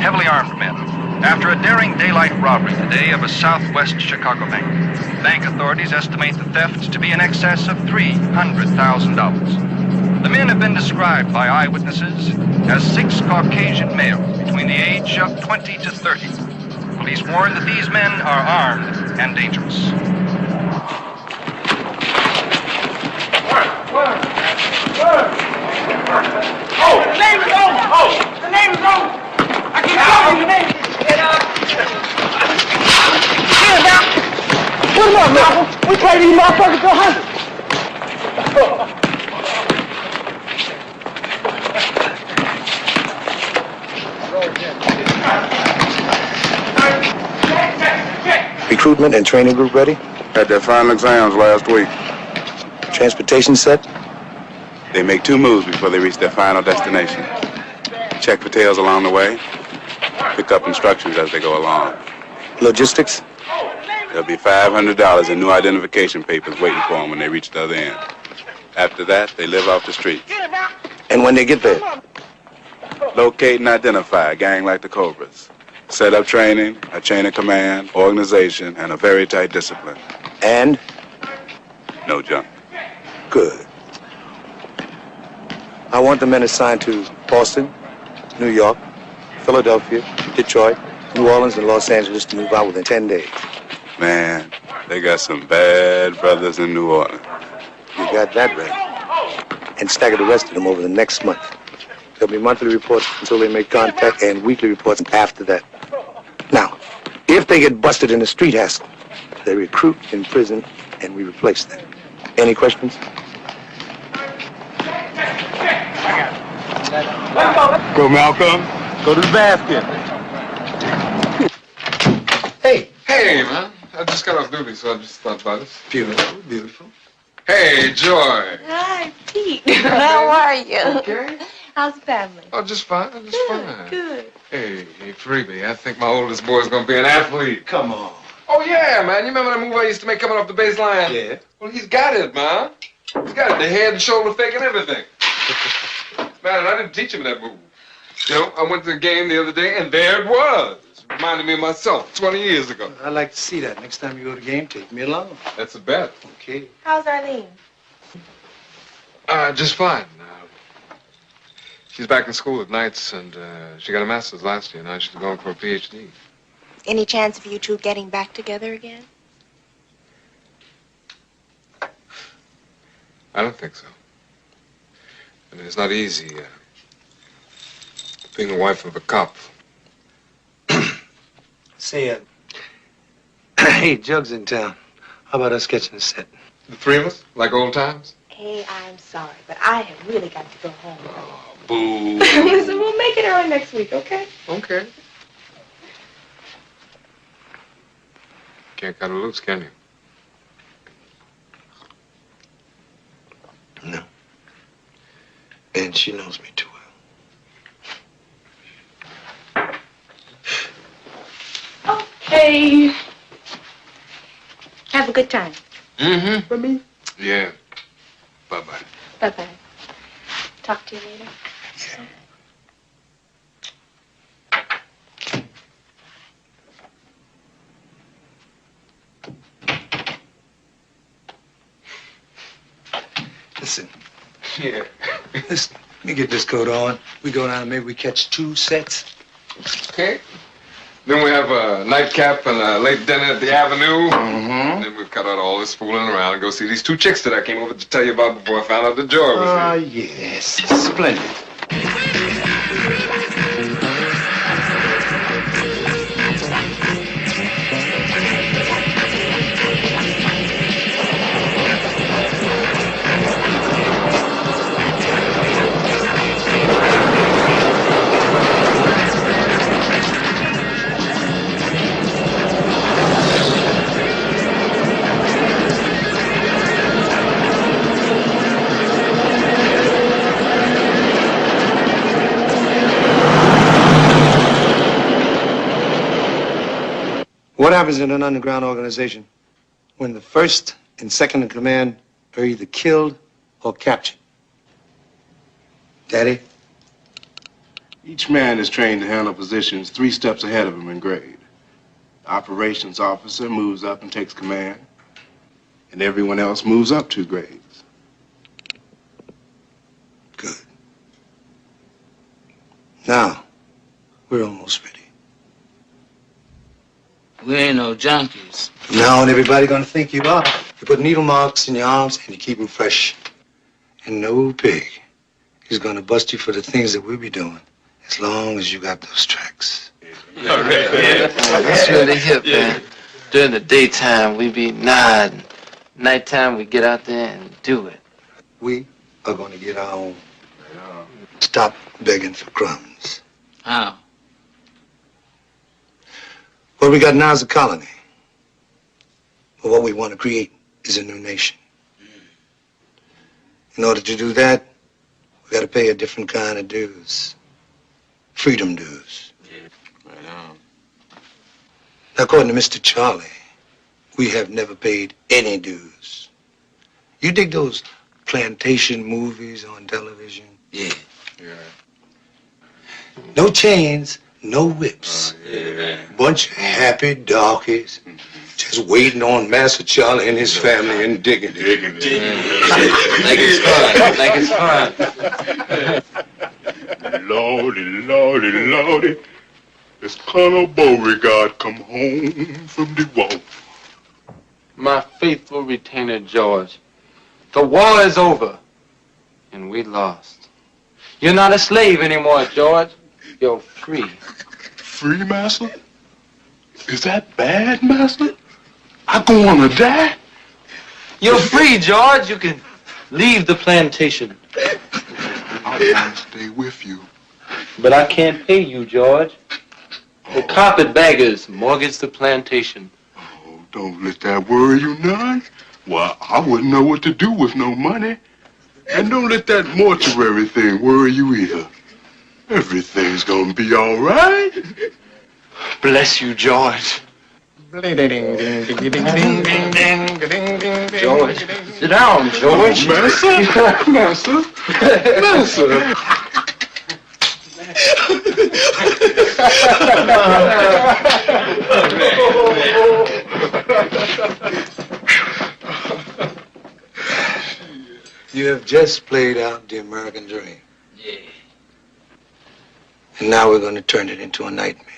S21: heavily armed men after a daring daylight robbery today of a southwest Chicago bank. Bank authorities estimate the theft to be in excess of $300,000. The men have been described by eyewitnesses as 6 Caucasian males between the age of 20 to 30. Police warn that these men are armed and dangerous.
S4: Oh, the name is on! Oh, the name is on! I keep calling the name! Get up! Get him out! Put him up, Malcolm! We play these motherfuckers to
S8: 100. Recruitment and training group ready?
S22: Had their final exams last week.
S8: Transportation set?
S22: They make 2 moves before they reach their final destination. Check for tails along the way. Pick up instructions as they go along.
S8: Logistics?
S22: There'll be $500 in new identification papers waiting for them when they reach the other end. After that, they live off the street.
S8: And when they get there?
S22: Locate and identify a gang like the Cobras. Set up training, a chain of command, organization, and a very tight discipline.
S8: And?
S22: No junk.
S8: Good. I want the men assigned to Boston, New York, Philadelphia, Detroit, New Orleans, and Los Angeles to move out within 10 days.
S22: Man, they got some bad brothers in New Orleans.
S8: You got that right. And stagger the rest of them over the next month. There'll be monthly reports until they make contact and weekly reports after that. Now, if they get busted in a street hassle, they recruit in prison and we replace them. Any questions?
S22: Go, Malcolm. Go to the basket.
S1: Hey, man. I just got off duty, so I just stopped by this.
S8: Beautiful, beautiful.
S1: Hey, Joy.
S18: Hi, Pete. How are you?
S1: Okay.
S18: How's the family?
S1: Oh, just fine, just fine.
S18: Good.
S1: Hey, Freebie, I think my oldest boy's gonna be an athlete.
S8: Come on.
S1: Oh, yeah, man. You remember that move I used to make coming off the baseline?
S8: Yeah.
S1: Well, he's got it, man. He's got it. The head and shoulder fake and everything. Man, I didn't teach him that move. You know, I went to the game the other day, and there it was. Reminded me of myself 20 years ago.
S8: I'd like to see that. Next time you go to the game, take me along.
S1: That's a bet.
S8: Okay.
S18: How's Arlene?
S1: Just fine. She's back in school at nights, and she got a master's last year. Now she's going for a PhD.
S18: Any chance of you two getting back together again?
S1: I don't think so. I mean, it's not easy being the wife of a cop.
S8: Say, hey, Jug's in town. How about us catching a set?
S1: The 3 of us? Like old times?
S18: Hey, I'm sorry, but I have really got to go home.
S1: Boo.
S18: Listen, we'll make it early next week, okay?
S1: Okay. Can't cut her loose, can you?
S8: No. And she knows me too well.
S18: Okay. Have a good time.
S1: Mm-hmm.
S8: For me?
S1: Yeah. Bye-bye.
S18: Bye-bye. Talk to you later.
S8: Listen.
S1: Yeah.
S8: Listen, let me get this coat on. We go down and maybe we catch 2 sets.
S1: Okay. Then we have a nightcap and a late dinner at the Avenue.
S8: Mm-hmm.
S1: Then we cut out all this fooling around and go see these 2 chicks that I came over to tell you about before I found out that Joy was here.
S8: Yes. Splendid. What happens in an underground organization when the first and second in command are either killed or captured? Daddy?
S3: Each man is trained to handle positions 3 steps ahead of him in grade. The operations officer moves up and takes command, and everyone else moves up 2 grades.
S10: Good. Now, we're almost ready.
S7: We ain't no junkies.
S10: From now on, everybody gonna think you are. You put needle marks in your arms and you keep them fresh. And no pig is gonna bust you for the things that we'll be doing as long as you got those tracks.
S7: That's really hip, man. During the daytime, we be nodding. Nighttime, we get out there and do it.
S10: We are gonna get our own. Stop begging for crumbs.
S7: How?
S10: What we got now is a colony. But what we want to create is a new nation. In order to do that, we got to pay a different kind of dues. Freedom dues.
S3: Right on.
S10: Now, according to Mr. Charlie, we have never paid any dues. You dig those plantation movies on television?
S7: Yeah.
S10: No chains, no whips. Bunch of happy darkies just waiting on Master Charlie and his family and digging it.
S7: Like it's fun.
S3: Lordy, Lordy, Lordy. It's Colonel Beauregard come home from the war.
S7: My faithful retainer, George. The war is over, and we lost. You're not a slave anymore, George. You're free.
S3: Free, Master? Is that bad, Master? I gonna die?
S7: You're free, George. You can leave the plantation.
S3: I want to stay with you.
S7: But I can't pay you, George. The carpetbaggers mortgaged the plantation.
S3: Oh, don't let that worry you none. Well, I wouldn't know what to do with no money. And don't let that mortuary thing worry you either. Everything's gonna be all right.
S7: Bless you, George. George, sit down, George.
S3: Master.
S10: You have just played out the American dream.
S7: Yeah.
S10: And now we're going to turn it into a nightmare.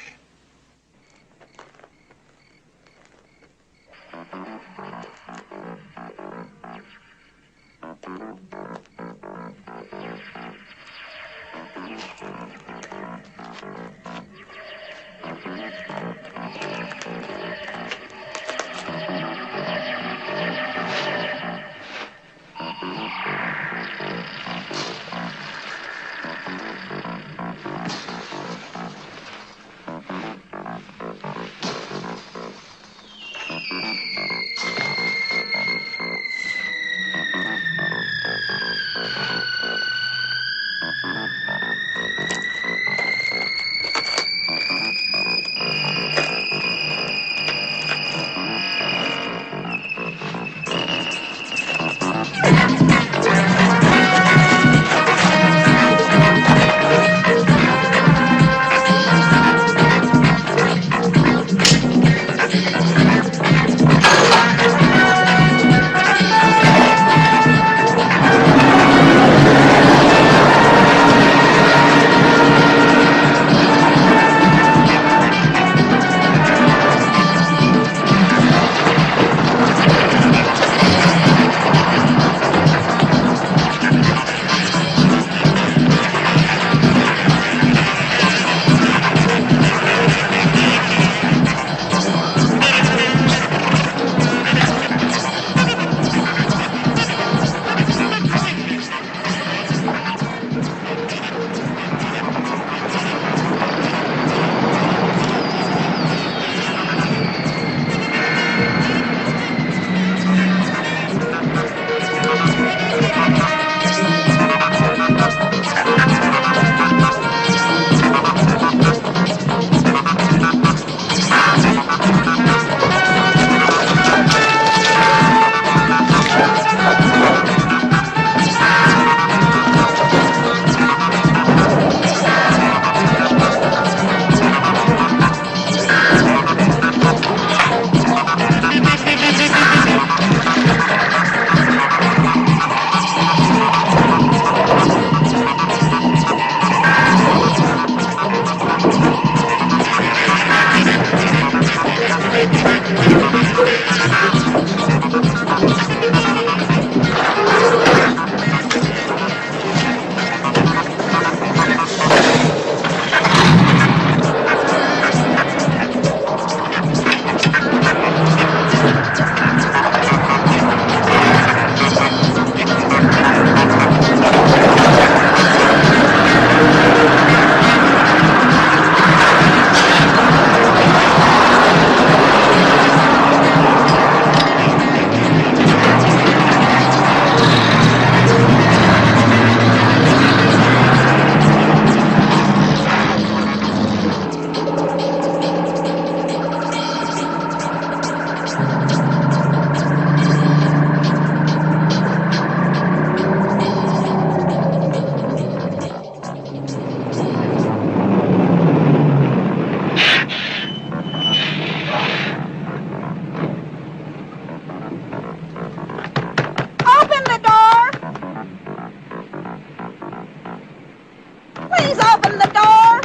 S2: Please open the door.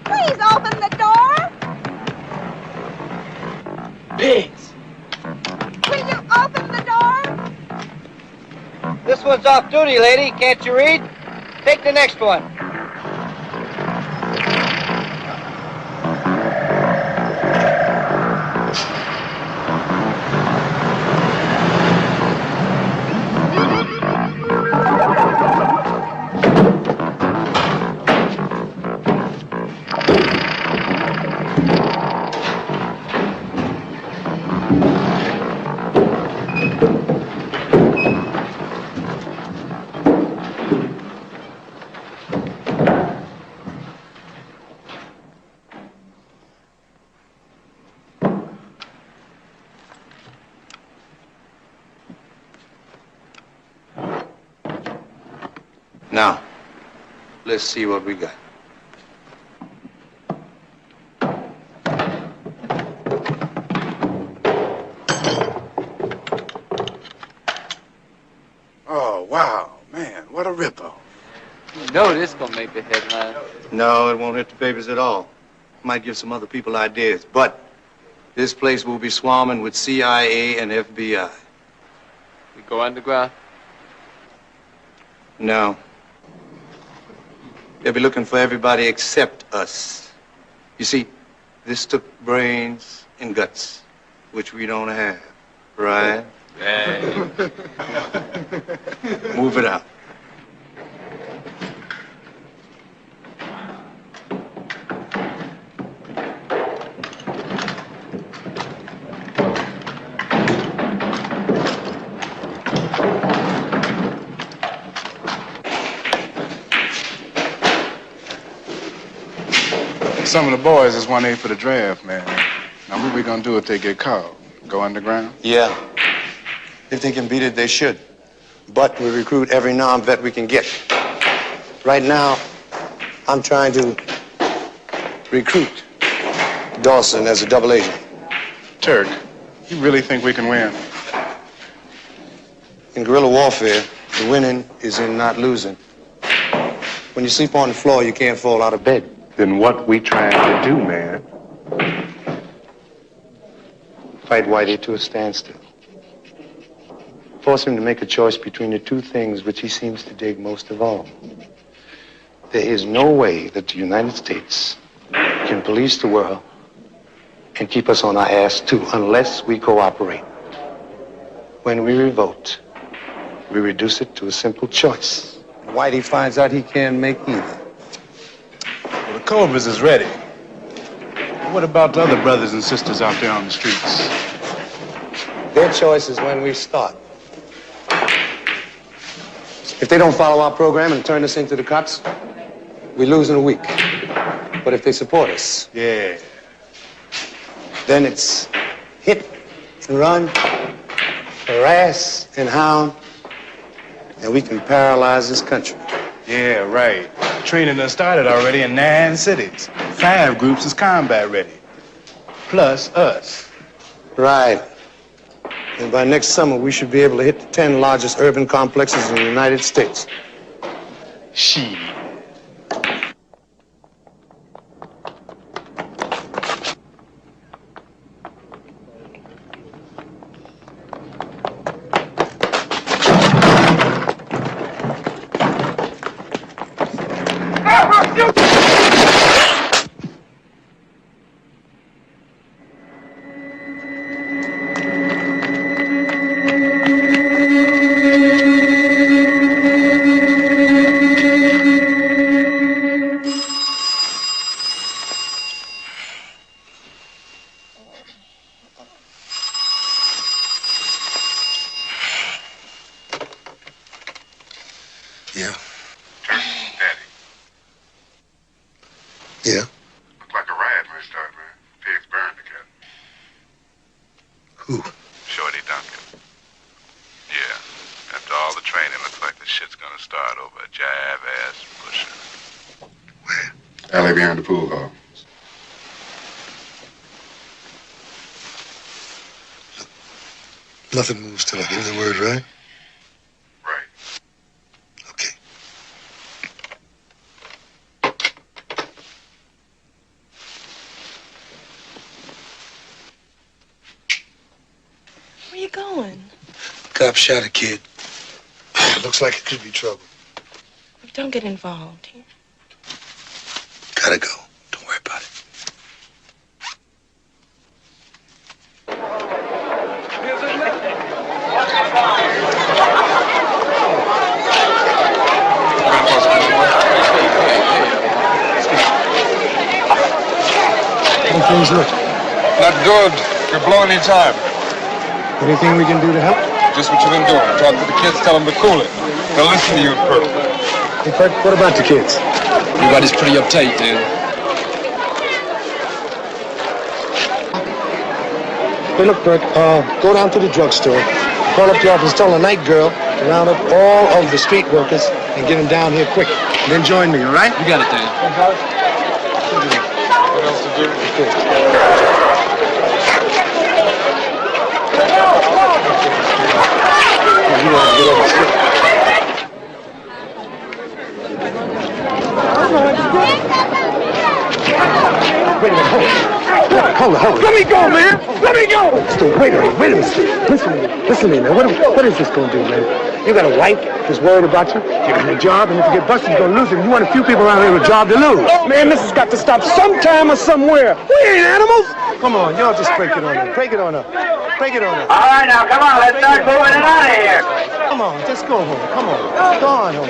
S2: Please open the door.
S7: Pigs.
S2: Will you open the door?
S7: This one's off duty, lady. Can't you read? Take the next one.
S10: Now, let's see what we got.
S19: Oh, wow, man, what a ripoff.
S7: You know this gonna make the headline.
S10: No, it won't hit the papers at all. Might give some other people ideas, but this place will be swarming with CIA and FBI.
S7: We go underground?
S10: No. They'll be looking for everybody except us. You see, this took brains and guts, which we don't have, right?
S7: Hey.
S10: Move it out.
S14: Some of the boys is 1A for the draft, man. Now, what we gonna do if they get caught? Go underground?
S10: Yeah. If they can beat it, they should. But we recruit every non-vet we can get. Right now, I'm trying to recruit Dawson as a double agent.
S14: Turk, you really think we can win?
S10: In guerrilla warfare, the winning is in not losing. When you sleep on the floor, you can't fall out of bed.
S3: Then what we trying to do, man?
S10: Fight Whitey to a standstill. Force him to make a choice between the two things which he seems to dig most of all. There is no way that the United States can police the world and keep us on our ass too unless we cooperate. When we revolt, we reduce it to a simple choice. Whitey finds out he can't make either.
S14: Well, the Cobras is ready. What about the other brothers and sisters out there on the streets?
S10: Their choice is when we start. If they don't follow our program and turn us into the cops, we lose in a week. But if they support us,
S14: yeah,
S10: then it's hit and run, harass and hound, and we can paralyze this country.
S14: Yeah, right. Training done started already in 9 cities. 5 groups is combat ready. Plus us.
S10: Right. And by next summer, we should be able to hit the 10 largest urban complexes in the United States.
S14: Shit.
S3: Yeah.
S19: Daddy,
S3: Yeah.
S19: looked like a riot when it started, man. Pigs burned together.
S3: Who?
S19: Shorty Duncan. Yeah. After all the training, looks like the shit's gonna start over a jive-ass pusher.
S3: Alley behind the pool hall.
S8: Nothing moves till I give the word, right?
S19: Right.
S8: cop shot a kid. Looks like it could be trouble.
S18: Don't get involved here.
S8: Gotta go. Don't worry about it.
S1: How things look? Not good. You're blowing your time.
S8: Anything we can do to help?
S1: Just what you've been doing. Talk to the kids, tell them to cool it. They'll listen to you in Perk.
S8: Hey, Perk, what about the kids?
S6: Everybody's pretty uptight, Dan.
S8: Hey, look, Perk, go down to the drugstore, call up the office, tell the night girl to round up all of the street workers and get them down here quick. And then join me, all right?
S6: You got it, Dan.
S1: What else to do?
S8: You want to get over the street. Wait a minute, hold on. Let me go, man. Let me go. Wait a minute. Listen to me, man. What is this going to do, man? You got a wife that's worried about you. You got a job, and if you get busted, you're going to lose it. You want a few people around here with a job to lose. Man, this has got to stop sometime or somewhere. We ain't animals. Come on, y'all just break it on up. Break it on up. All
S4: right, now, come on. Let's start moving it out of here.
S8: Come on, just go home. Come on. Go on home.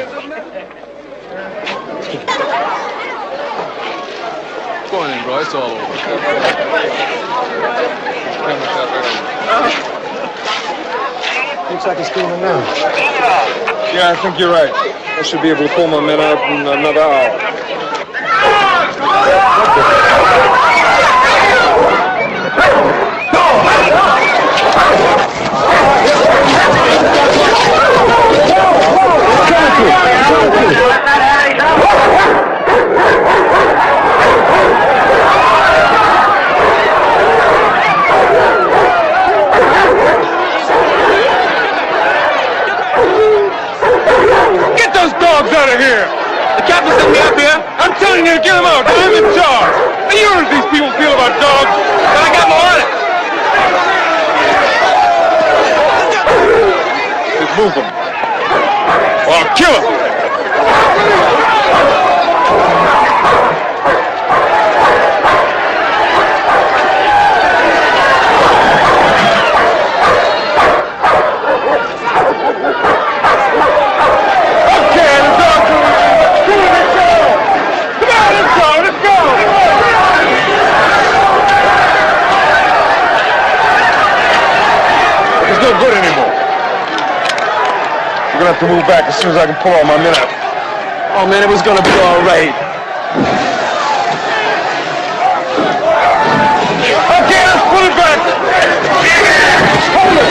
S6: Go on in, bro. It's all over.
S8: Looks like it's cooling now.
S1: Yeah, I think you're right. I should be able to pull my men out in another hour.
S16: Get those dogs out of here! The captain sent me up here. I'm telling you to get them out. I'm in charge. And you know what these people feel about dogs. But I got more on it.
S1: Just move them. Or I'll kill them. No good anymore. We're gonna have to move back as soon as I can pull all my men out.
S16: Oh, man, it was going to be all right.
S1: Okay, let's pull it back. Hold it.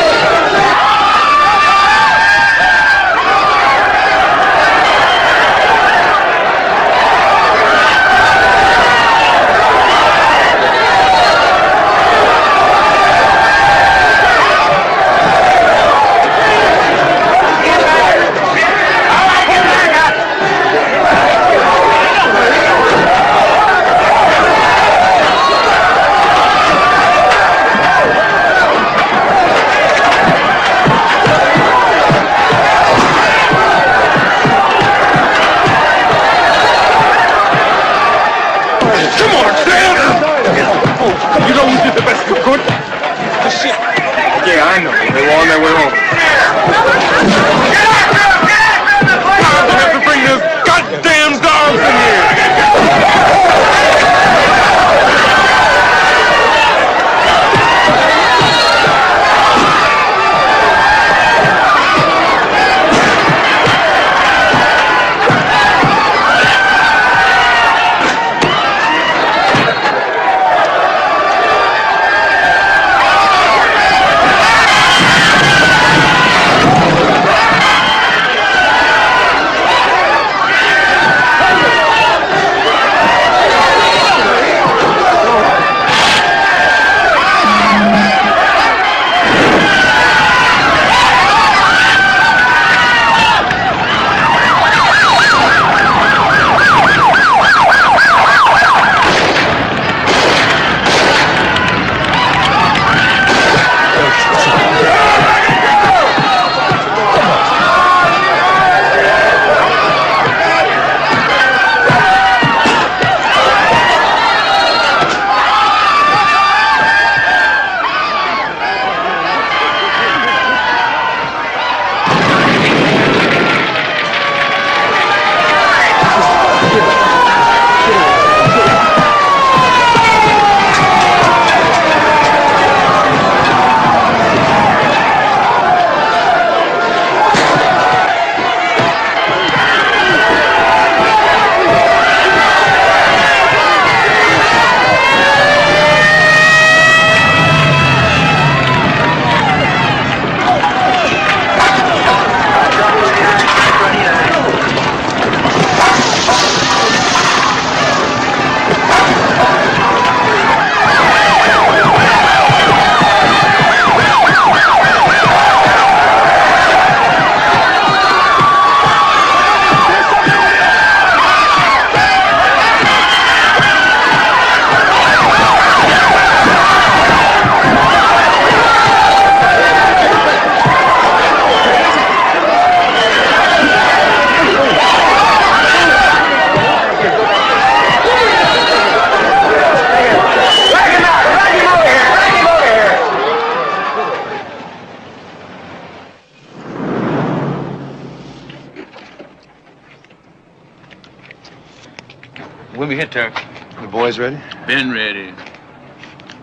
S9: When we hit, Turk?
S8: The boys ready?
S9: Been ready.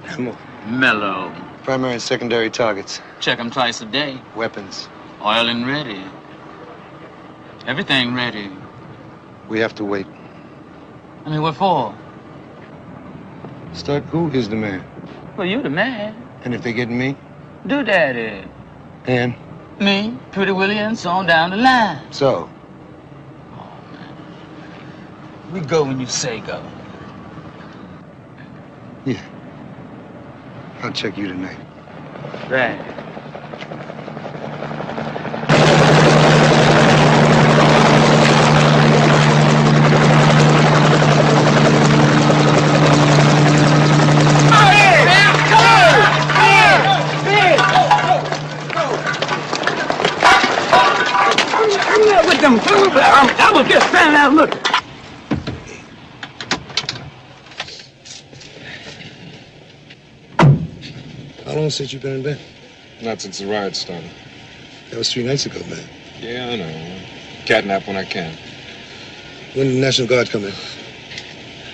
S8: Ammo.
S9: Mellow.
S8: Primary and secondary targets.
S9: Check them twice a day.
S8: Weapons.
S9: Oil and ready. Everything ready.
S8: We have to wait.
S9: I mean, what for?
S8: Start, who is the man?
S9: Well, you the man.
S8: And if they get me?
S9: Do daddy.
S8: And?
S9: Me, Pretty Willie, and so on down the line.
S8: So?
S9: We go when you say go.
S8: Yeah. I'll check you tonight.
S9: Right. With them, I was just standing there looking.
S8: How long since you've been in bed?
S6: Not since the riot started.
S8: That was 3 nights ago, man.
S6: Yeah, I know. Catnap when I can.
S8: When did the National Guard come in?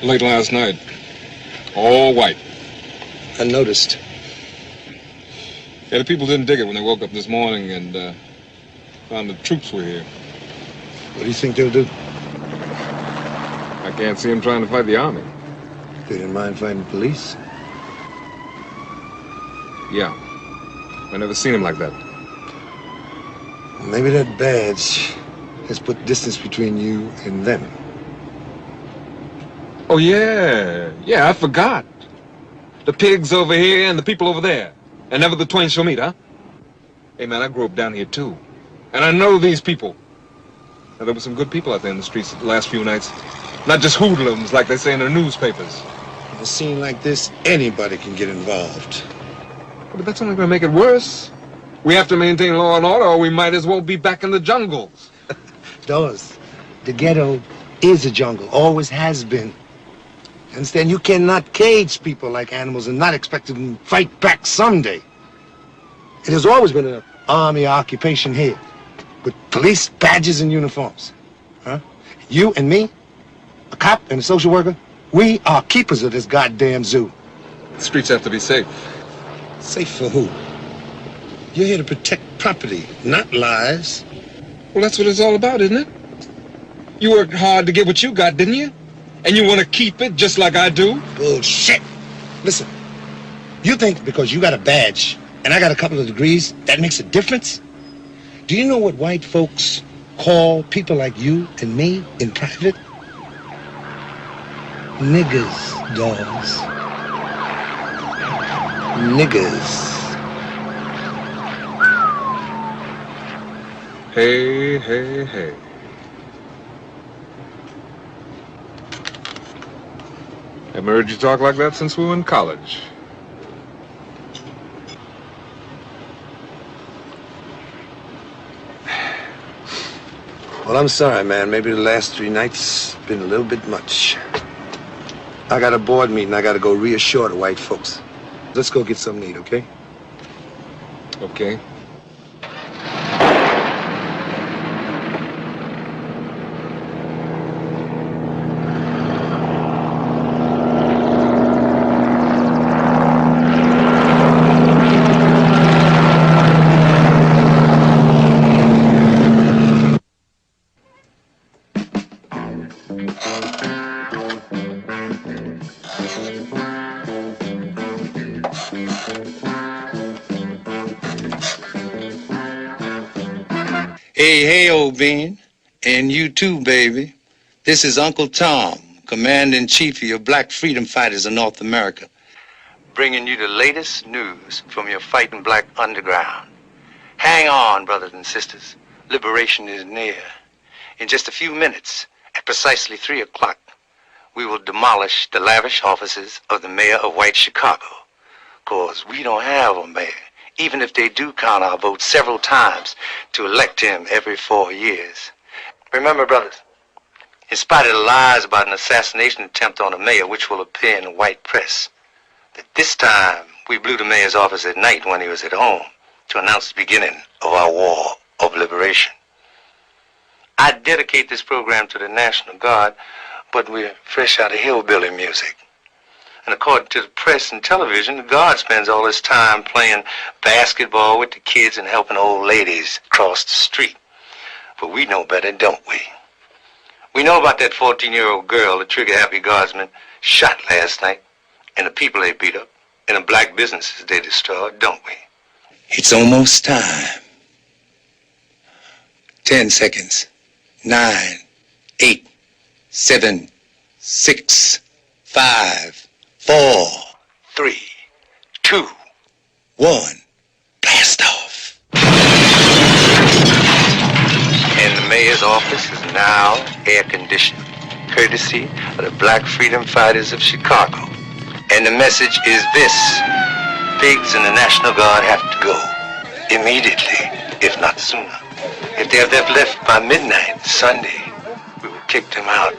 S6: Late last night. All white.
S8: I noticed.
S6: Yeah, the people didn't dig it when they woke up this morning and found the troops were here.
S8: What do you think they'll do?
S6: I can't see them trying to fight the army.
S8: They didn't mind fighting the police?
S6: Yeah. I never seen them like that.
S8: Maybe that badge has put distance between you and them.
S6: Oh, yeah. Yeah, I forgot. The pigs over here and the people over there. And never the twain shall meet, huh? Hey, man, I grew up down here, too. And I know these people. Now, there were some good people out there in the streets the last few nights. Not just hoodlums like they say in their newspapers.
S8: In a scene like this, anybody can get involved.
S6: But that's only going to make it worse. We have to maintain law and order, or we might as well be back in the jungles.
S8: Doris, the ghetto is a jungle, always has been. Understand? You cannot cage people like animals and not expect them to fight back someday. It has always been an army occupation here, with police badges and uniforms. Huh? You and me, a cop and a social worker, we are keepers of this goddamn zoo.
S6: The streets have to be safe.
S8: Safe for who? You're here to protect property, not lives.
S6: Well, that's what it's all about, isn't it? You worked hard to get what you got, didn't you? And you want to keep it just like I do?
S8: Bullshit. Listen, you think because you got a badge and I got a couple of degrees, that makes a difference? Do you know what white folks call people like you and me in private? Niggers, dogs. Niggers.
S6: Hey, hey, hey. Haven't heard you talk like that since we were in college.
S8: Well, I'm sorry, man. Maybe the last 3 nights been a little bit much. I got a board meeting. I got to go reassure the white folks. Let's go get something to eat, okay?
S6: Okay.
S10: Hey, old bean. And you too, baby. This is Uncle Tom, Commander-in-Chief of your Black Freedom Fighters of North America, bringing you the latest news from your fighting black underground. Hang on, brothers and sisters. Liberation is near. In just a few minutes, at precisely 3 o'clock, we will demolish the lavish offices of the mayor of White Chicago. 'Cause we don't have a mayor, even if they do count our votes several times to elect him every 4 years. Remember, brothers, in spite of the lies about an assassination attempt on the mayor, which will appear in the white press, that this time we blew the mayor's office at night when he was at home to announce the beginning of our war of liberation. I dedicate this program to the National Guard, but we're fresh out of hillbilly music. And according to the press and television, the guard spends all his time playing basketball with the kids and helping old ladies cross the street. But we know better, don't we? We know about that 14-year-old girl the trigger-happy guardsmen shot last night, and the people they beat up, and the black businesses they destroyed, don't we?
S5: It's almost time. 10 seconds. 9, 8, 7, 6, 5, 4,
S10: 3, 2,
S5: 1. Blast off.
S10: And the mayor's office is now air-conditioned, courtesy of the Black Freedom Fighters of Chicago. And the message is this: pigs and the National Guard have to go immediately, if not sooner. If they have left by midnight Sunday, we will kick them out.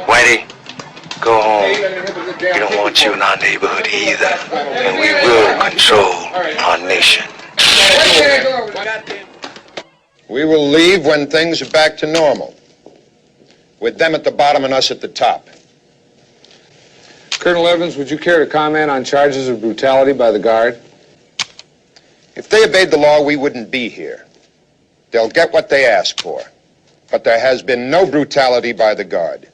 S10: Whitey, go home. We don't want you in our neighborhood either. And we will control our nation.
S13: We will leave when things are back to normal, with them at the bottom and us at the top.
S6: Colonel Evans, would you care to comment on charges of brutality by the Guard?
S13: If they obeyed the law, we wouldn't be here. They'll get what they ask for. But there has been no brutality by the Guard.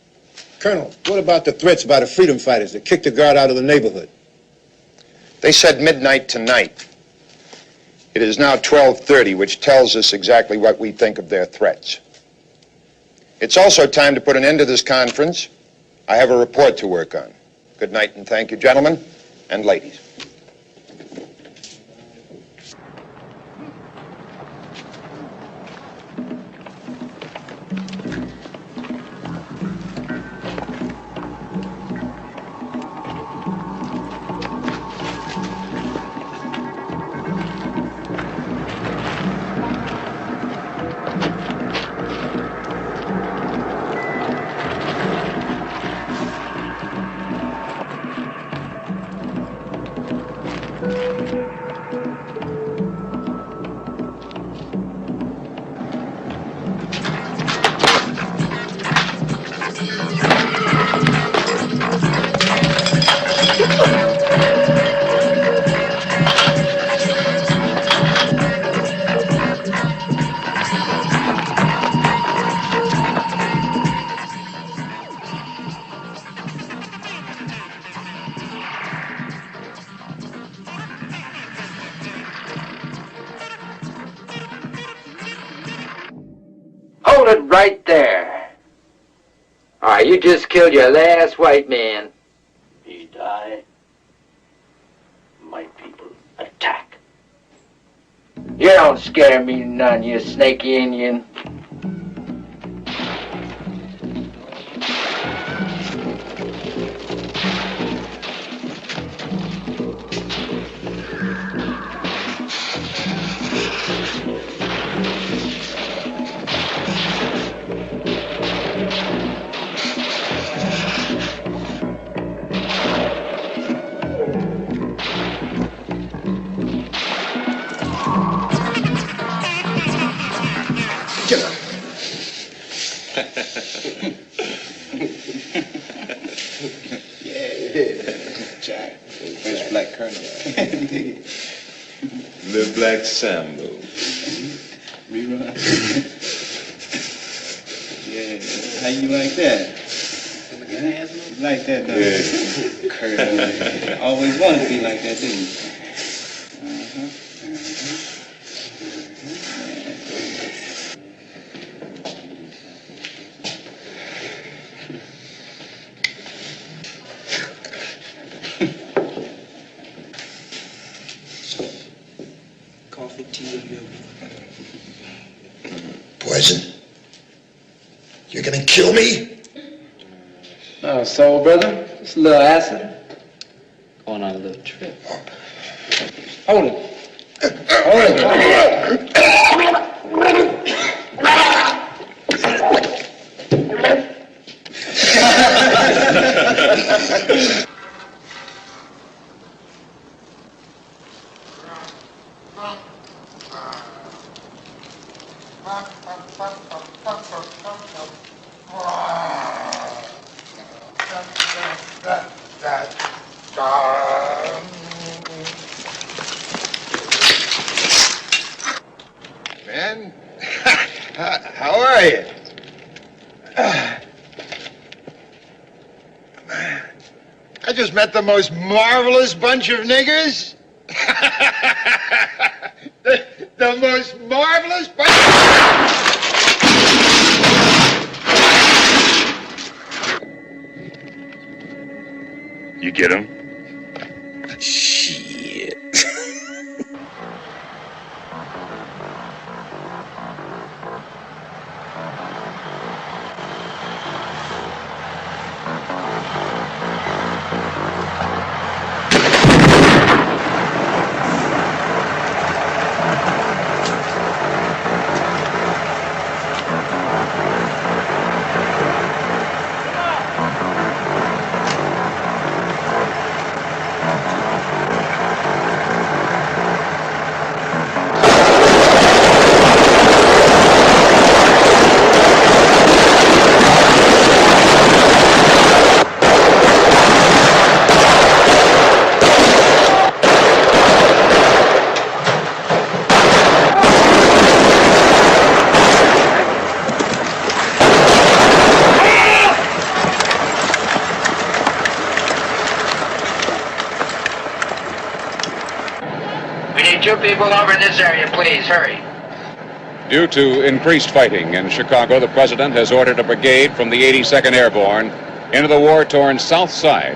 S10: Colonel, what about the threats by the freedom fighters that kicked the guard out of the neighborhood?
S13: They said midnight tonight. It is now 12:30, which tells us exactly what we think of their threats. It's also time to put an end to this conference. I have a report to work on. Good night and thank you, gentlemen and ladies.
S4: Hold it right there. All right, you just killed your last white man. He died. My people attack. You don't scare me none, you snaky Indian.
S23: First black colonel. The Black Sambo. Rerun. Yeah. How you like that? You like that, don't you? Colonel. Always wanted to be like that, didn't you?
S5: Coffee, tea, or milk? Poison? You're gonna kill me?
S4: Oh, soul brother, just a little acid. Going on a little trip. Hold it. Hold it.
S13: Man, how are you? I just met the most marvelous bunch of niggers. the most marvelous bunch.
S19: You get him?
S5: Shit.
S4: We need 2 people over in this area, please. Hurry.
S12: Due to increased fighting in Chicago, the president has ordered a brigade from the 82nd Airborne into the war-torn South Side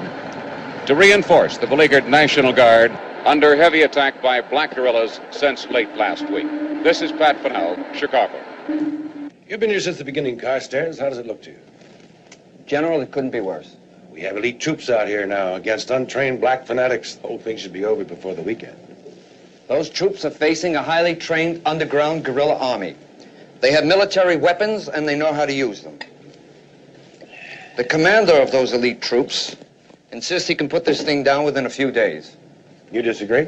S12: to reinforce the beleaguered National Guard under heavy attack by black guerrillas since late last week. This is Pat Fennell, Chicago.
S15: You've been here since the beginning, Carstairs. How does it look to you?
S17: General, it couldn't be worse.
S15: We have elite troops out here now against untrained black fanatics. The whole thing should be over before the weekend.
S17: Those troops are facing a highly trained underground guerrilla army. They have military weapons and they know how to use them. The commander of those elite troops insists he can put this thing down within a few days.
S15: You disagree?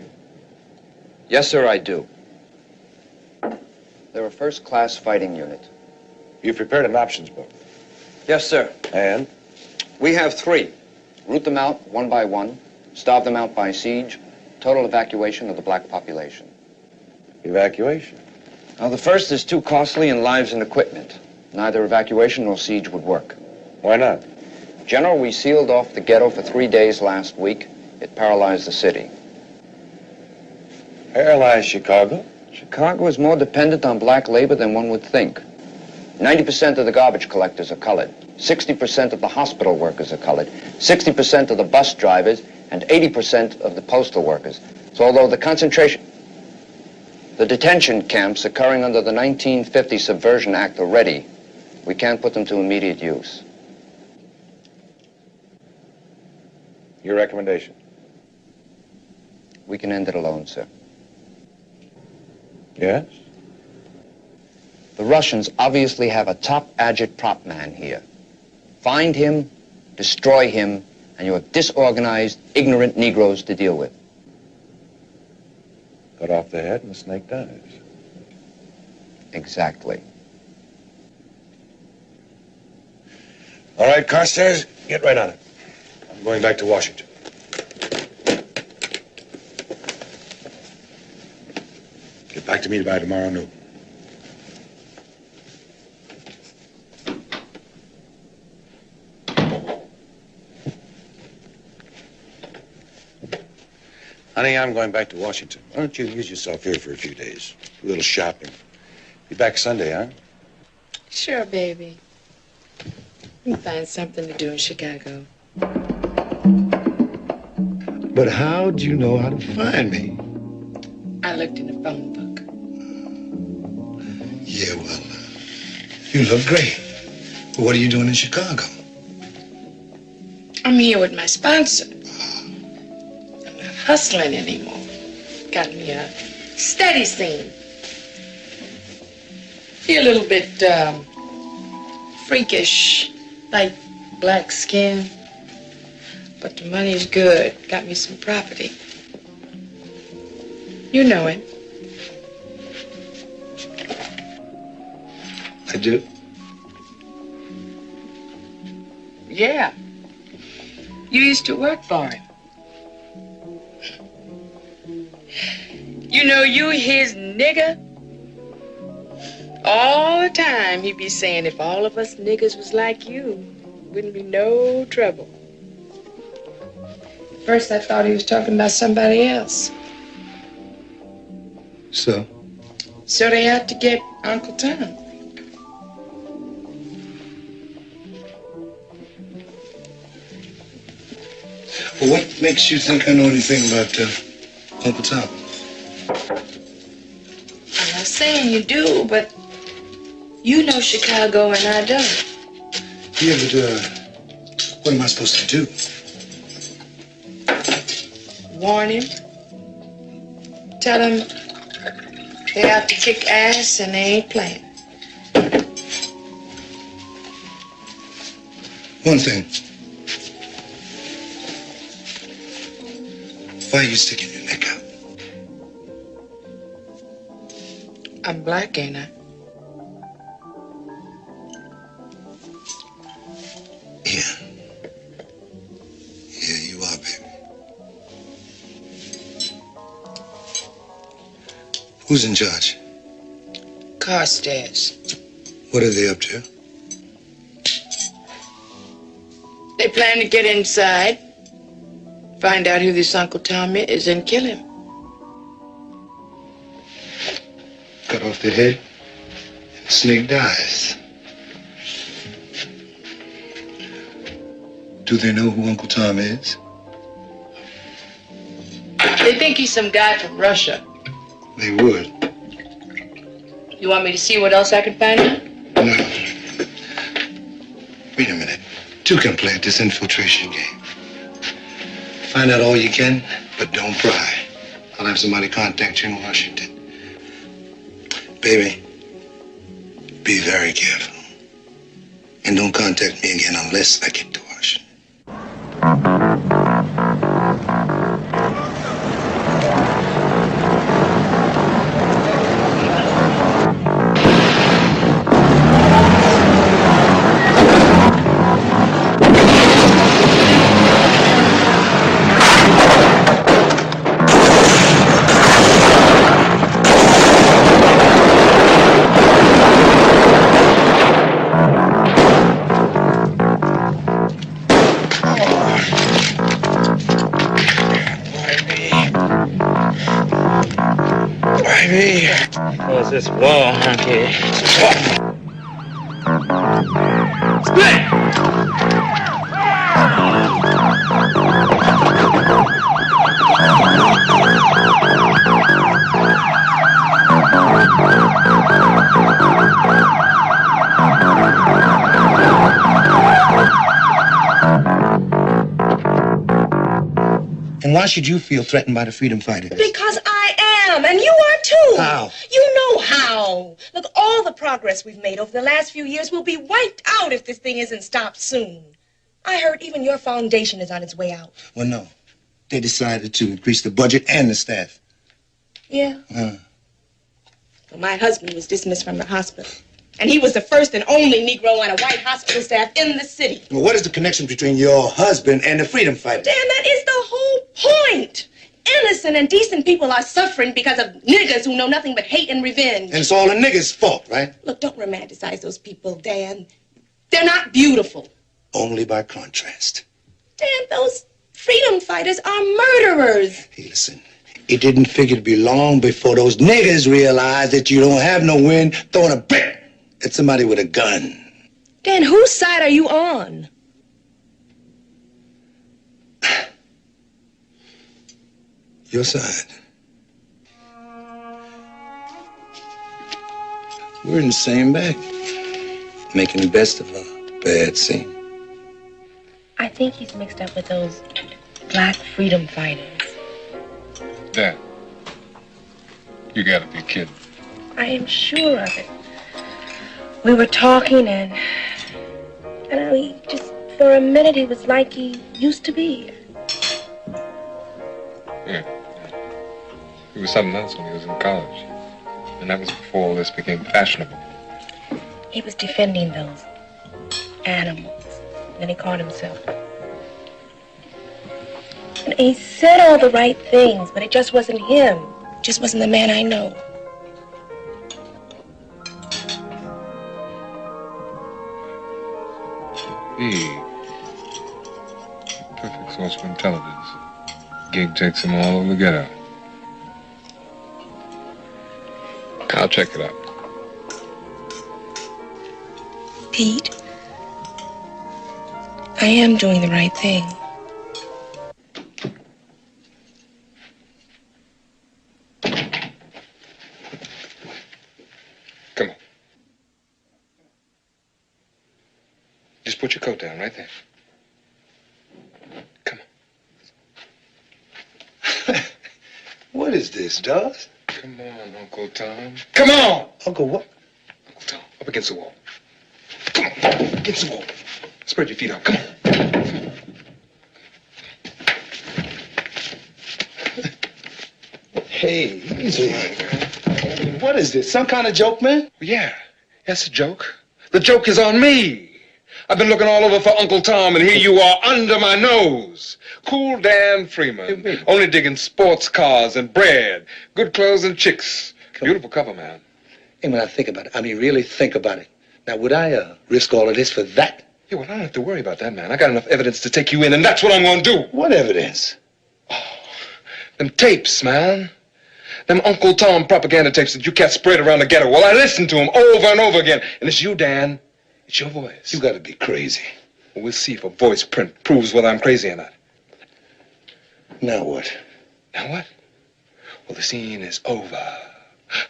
S17: Yes, sir, I do. They're a first-class fighting unit.
S15: You've prepared an options book.
S17: Yes, sir.
S15: And?
S17: We have 3. Root them out one by one, starve them out by siege, total evacuation of the black population.
S15: Evacuation?
S17: Now, the first is too costly in lives and equipment. Neither evacuation nor siege would work.
S15: Why not?
S17: General, we sealed off the ghetto for 3 days last week. It paralyzed the city.
S15: Paralyzed Chicago?
S17: Chicago is more dependent on black labor than one would think. 90% of the garbage collectors are colored. 60% of the hospital workers are colored. 60% of the bus drivers and 80% of the postal workers. So although the detention camps occurring under the 1950 Subversion Act are ready, we can't put them to immediate use.
S15: Your recommendation?
S17: We can end it alone, sir.
S15: Yes?
S17: The Russians obviously have a top agitprop man here. Find him, destroy him, and you have disorganized, ignorant Negroes to deal with.
S15: Cut off the head and the snake dies.
S17: Exactly.
S15: All right, Carstairs, get right on it. I'm going back to Washington. Get back to me by tomorrow noon. Honey, I'm going back to Washington. Why don't you amuse yourself here for a few days? A little shopping. Be back Sunday, huh?
S18: Sure, baby. We can find something to do in Chicago.
S8: But how do you know how to find me?
S18: I looked in the phone book.
S8: Yeah, well, you look great. But what are you doing in Chicago?
S18: I'm here with my sponsor. I'm not hustling anymore. Got me a steady scene. Be a little bit freakish, like black skin. But the money's good. Got me some property. You know it.
S8: I do.
S18: Yeah. You used to work for him. You know you his nigger? All the time he'd be saying if all of us niggers was like you, wouldn't be no trouble. First I thought he was talking about somebody else.
S8: So?
S18: So they had to get Uncle Tom.
S8: Well, what makes you think I know anything about Uncle Tom?
S18: I'm not saying you do, but you know Chicago and I don't.
S8: Yeah, but what am I supposed to do?
S18: Warn him. Tell him they have to kick ass and they ain't playing.
S8: One thing. Why are you sticking your neck out?
S18: I'm black, ain't I?
S8: Yeah. Yeah, you are, baby. Who's in charge?
S18: Carstairs.
S8: What are they up to?
S18: They plan to get inside, find out who this Uncle Tom is, and kill him.
S8: Cut off their head, and the snake dies. Do they know who Uncle Tom is?
S18: They think he's some guy from Russia.
S8: They would.
S18: You want me to see what else I can find out?
S8: No. Wait a minute. Two can play at this infiltration game. Find out all you can, but don't pry. I'll have somebody contact you in Washington. Baby, be very careful. And don't contact me again unless I get to Washington.
S9: What's this wall, hunky? Split!
S10: And why should you feel threatened by the freedom fighters?
S2: Because I am, and you are too.
S10: How?
S2: You know how. Look, all the progress we've made over the last few years will be wiped out if this thing isn't stopped soon. I heard even your foundation is on its way out.
S10: Well, no. They decided to increase the budget and the staff.
S2: Yeah? Well, my husband was dismissed from the hospital. And he was the first and only Negro on a white hospital staff in the city.
S10: Well, what is the connection between your husband and the freedom fighters?
S2: Dan, that is the whole point. Innocent and decent people are suffering because of niggers who know nothing but hate and revenge.
S10: And it's all the niggers' fault, right?
S2: Look, don't romanticize those people, Dan. They're not beautiful.
S10: Only by contrast.
S2: Dan, those freedom fighters are murderers.
S10: Hey, listen. It didn't figure to be long before those niggers realized that you don't have no wind throwing a brick at somebody with a gun.
S2: Dan, whose side are you on?
S10: Your side. We're in the same bag. Making the best of a bad scene.
S18: I think he's mixed up with those black freedom fighters.
S1: Dad, you gotta be kidding.
S18: I am sure of it. We were talking and he just, for a minute, he was like he used to be.
S1: Yeah. He was something else when he was in college. And that was before all this became fashionable.
S18: He was defending those animals, then he caught himself. And he said all the right things, but it just wasn't him. It just wasn't the man I know.
S6: Hey. Perfect source for intelligence. Gig takes him all over the ghetto. I'll check it out.
S18: Pete, I am doing the right thing.
S6: Come on. Just put your coat down right there.
S8: What is this, Dawes?
S6: Come on, Uncle Tom.
S8: Come on! Uncle what?
S6: Uncle Tom, up against the wall. Come on, against the wall. Spread your feet out. Come on.
S8: Hey, easy. What is this? Some kind of joke, man?
S6: Yeah, that's a joke. The joke is on me. I've been looking all over for Uncle Tom, and here you are under my nose. Cool Dan Freeman. Only digging sports cars and bread, good clothes and chicks. Beautiful cover, man.
S8: Hey, when I think about it, I mean, really think about it. Now, would I risk all of this for that?
S6: Yeah, well, I don't have to worry about that, man. I got enough evidence to take you in, and that's what I'm going to do.
S8: What evidence?
S6: Oh, them tapes, man. Them Uncle Tom propaganda tapes that you cats spread around the ghetto. Well, I listened to them over and over again. And it's you, Dan. It's your voice.
S8: You gotta be crazy.
S6: Well, we'll see if a voice print proves whether I'm crazy or not.
S8: Now what?
S6: Now what? Well, the scene is over.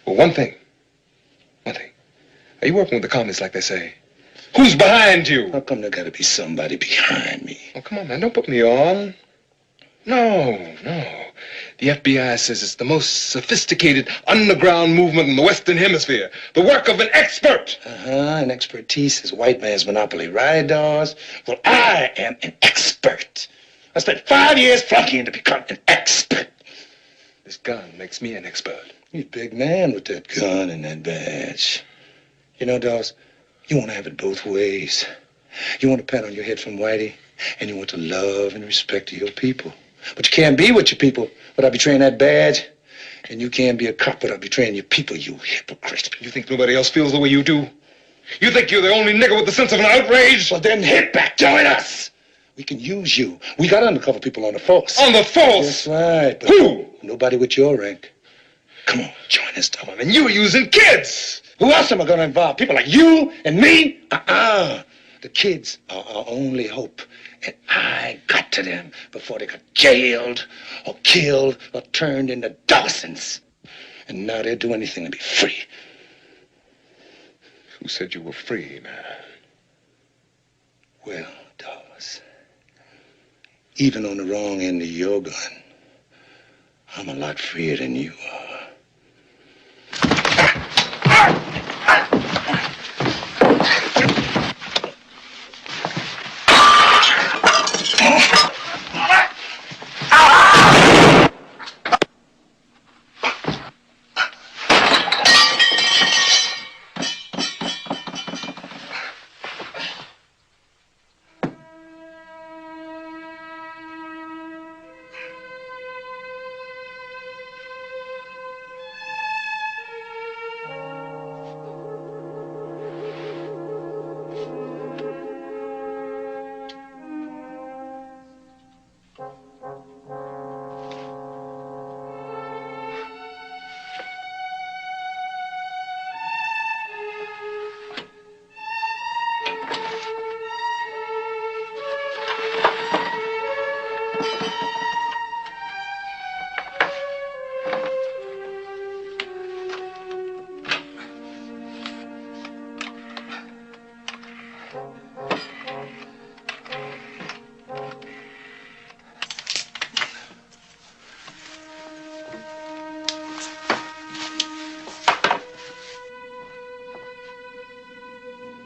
S6: Well, one thing. Are you working with the communists like they say? Who's behind you?
S8: How come there gotta be somebody behind me?
S6: Oh, come on, man. Don't put me on. No. The FBI says it's the most sophisticated underground movement in the Western Hemisphere. The work of an expert.
S8: An expertise is white man's monopoly, right, Dawes? Well, I am an expert. I spent 5 years flunkying to become an expert.
S6: This gun makes me an expert.
S8: You big man with that gun and that badge. You know, Dawes, you want to have it both ways. You want a pat on your head from Whitey, and you want to love and respect your people. But you can't be with your people without betraying that badge. And you can't be a cop without betraying your people, you hypocrite.
S6: You think nobody else feels the way you do? You think you're the only nigger with the sense of an outrage?
S8: Well, then hit back. Join us. We can use you. We got undercover people on the force.
S6: On the force?
S8: That's right. But
S6: who?
S8: Nobody with your rank. Come on, join us, Tom.
S6: And you're using kids.
S8: Who else am I going to involve? People like you and me? The kids are our only hope. And I got to them before they got jailed or killed or turned into Dawsons. And now they'll do anything to be free.
S6: Who said you were free, man?
S8: Well, Dawes, even on the wrong end of your gun, I'm a lot freer than you are.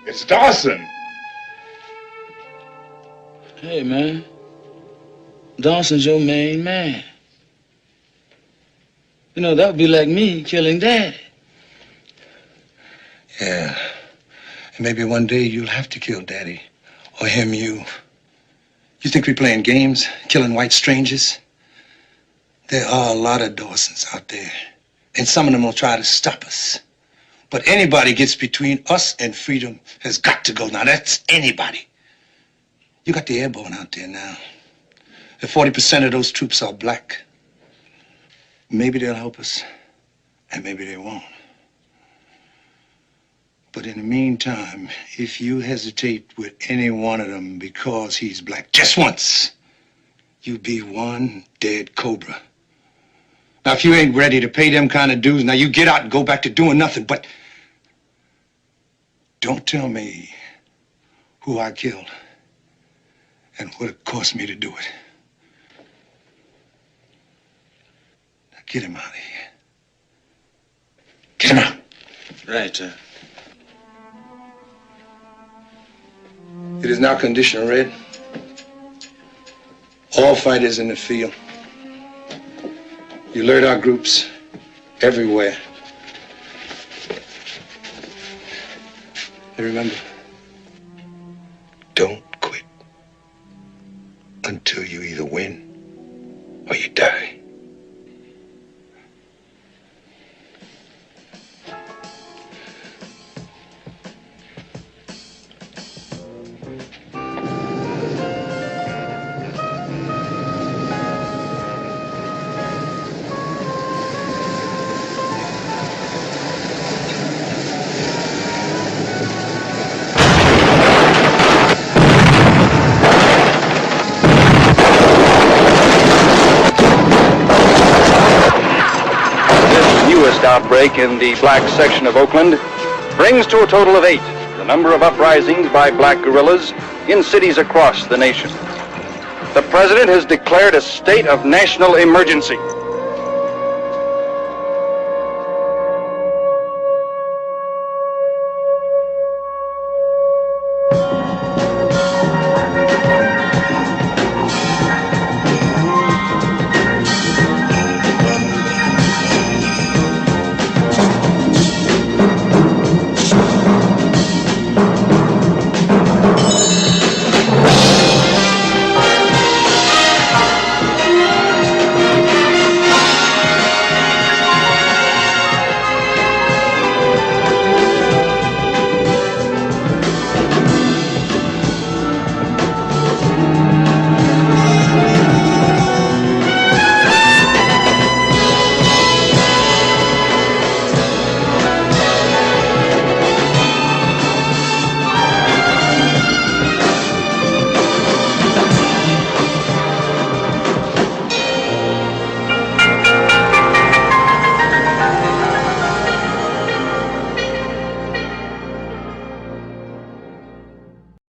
S3: It's Dawson.
S23: Hey, man. Dawson's your main man. You know, that would be like me killing Daddy.
S8: Yeah. And maybe one day you'll have to kill Daddy
S10: or him you. You think we're playing games, killing white strangers? There are a lot of Dawsons out there, and some of them will try to stop us. But anybody gets between us and freedom has got to go. Now, that's anybody. You got the airborne out there now. If 40% of those troops are black, maybe they'll help us, and maybe they won't. But in the meantime, if you hesitate with any one of them because he's black, just once, you be one dead cobra. Now, if you ain't ready to pay them kind of dues, now you get out and go back to doing nothing, but don't tell me who I killed and what it cost me to do it. Now, get him out of here. Get him out.
S23: Right,
S10: It is now condition red. All fighters in the field. You alert our groups everywhere. And remember, don't quit until you either win or you die.
S11: Outbreak in the black section of Oakland brings to a total of 8 the number of uprisings by black guerrillas in cities across the nation. The president has declared a state of national emergency.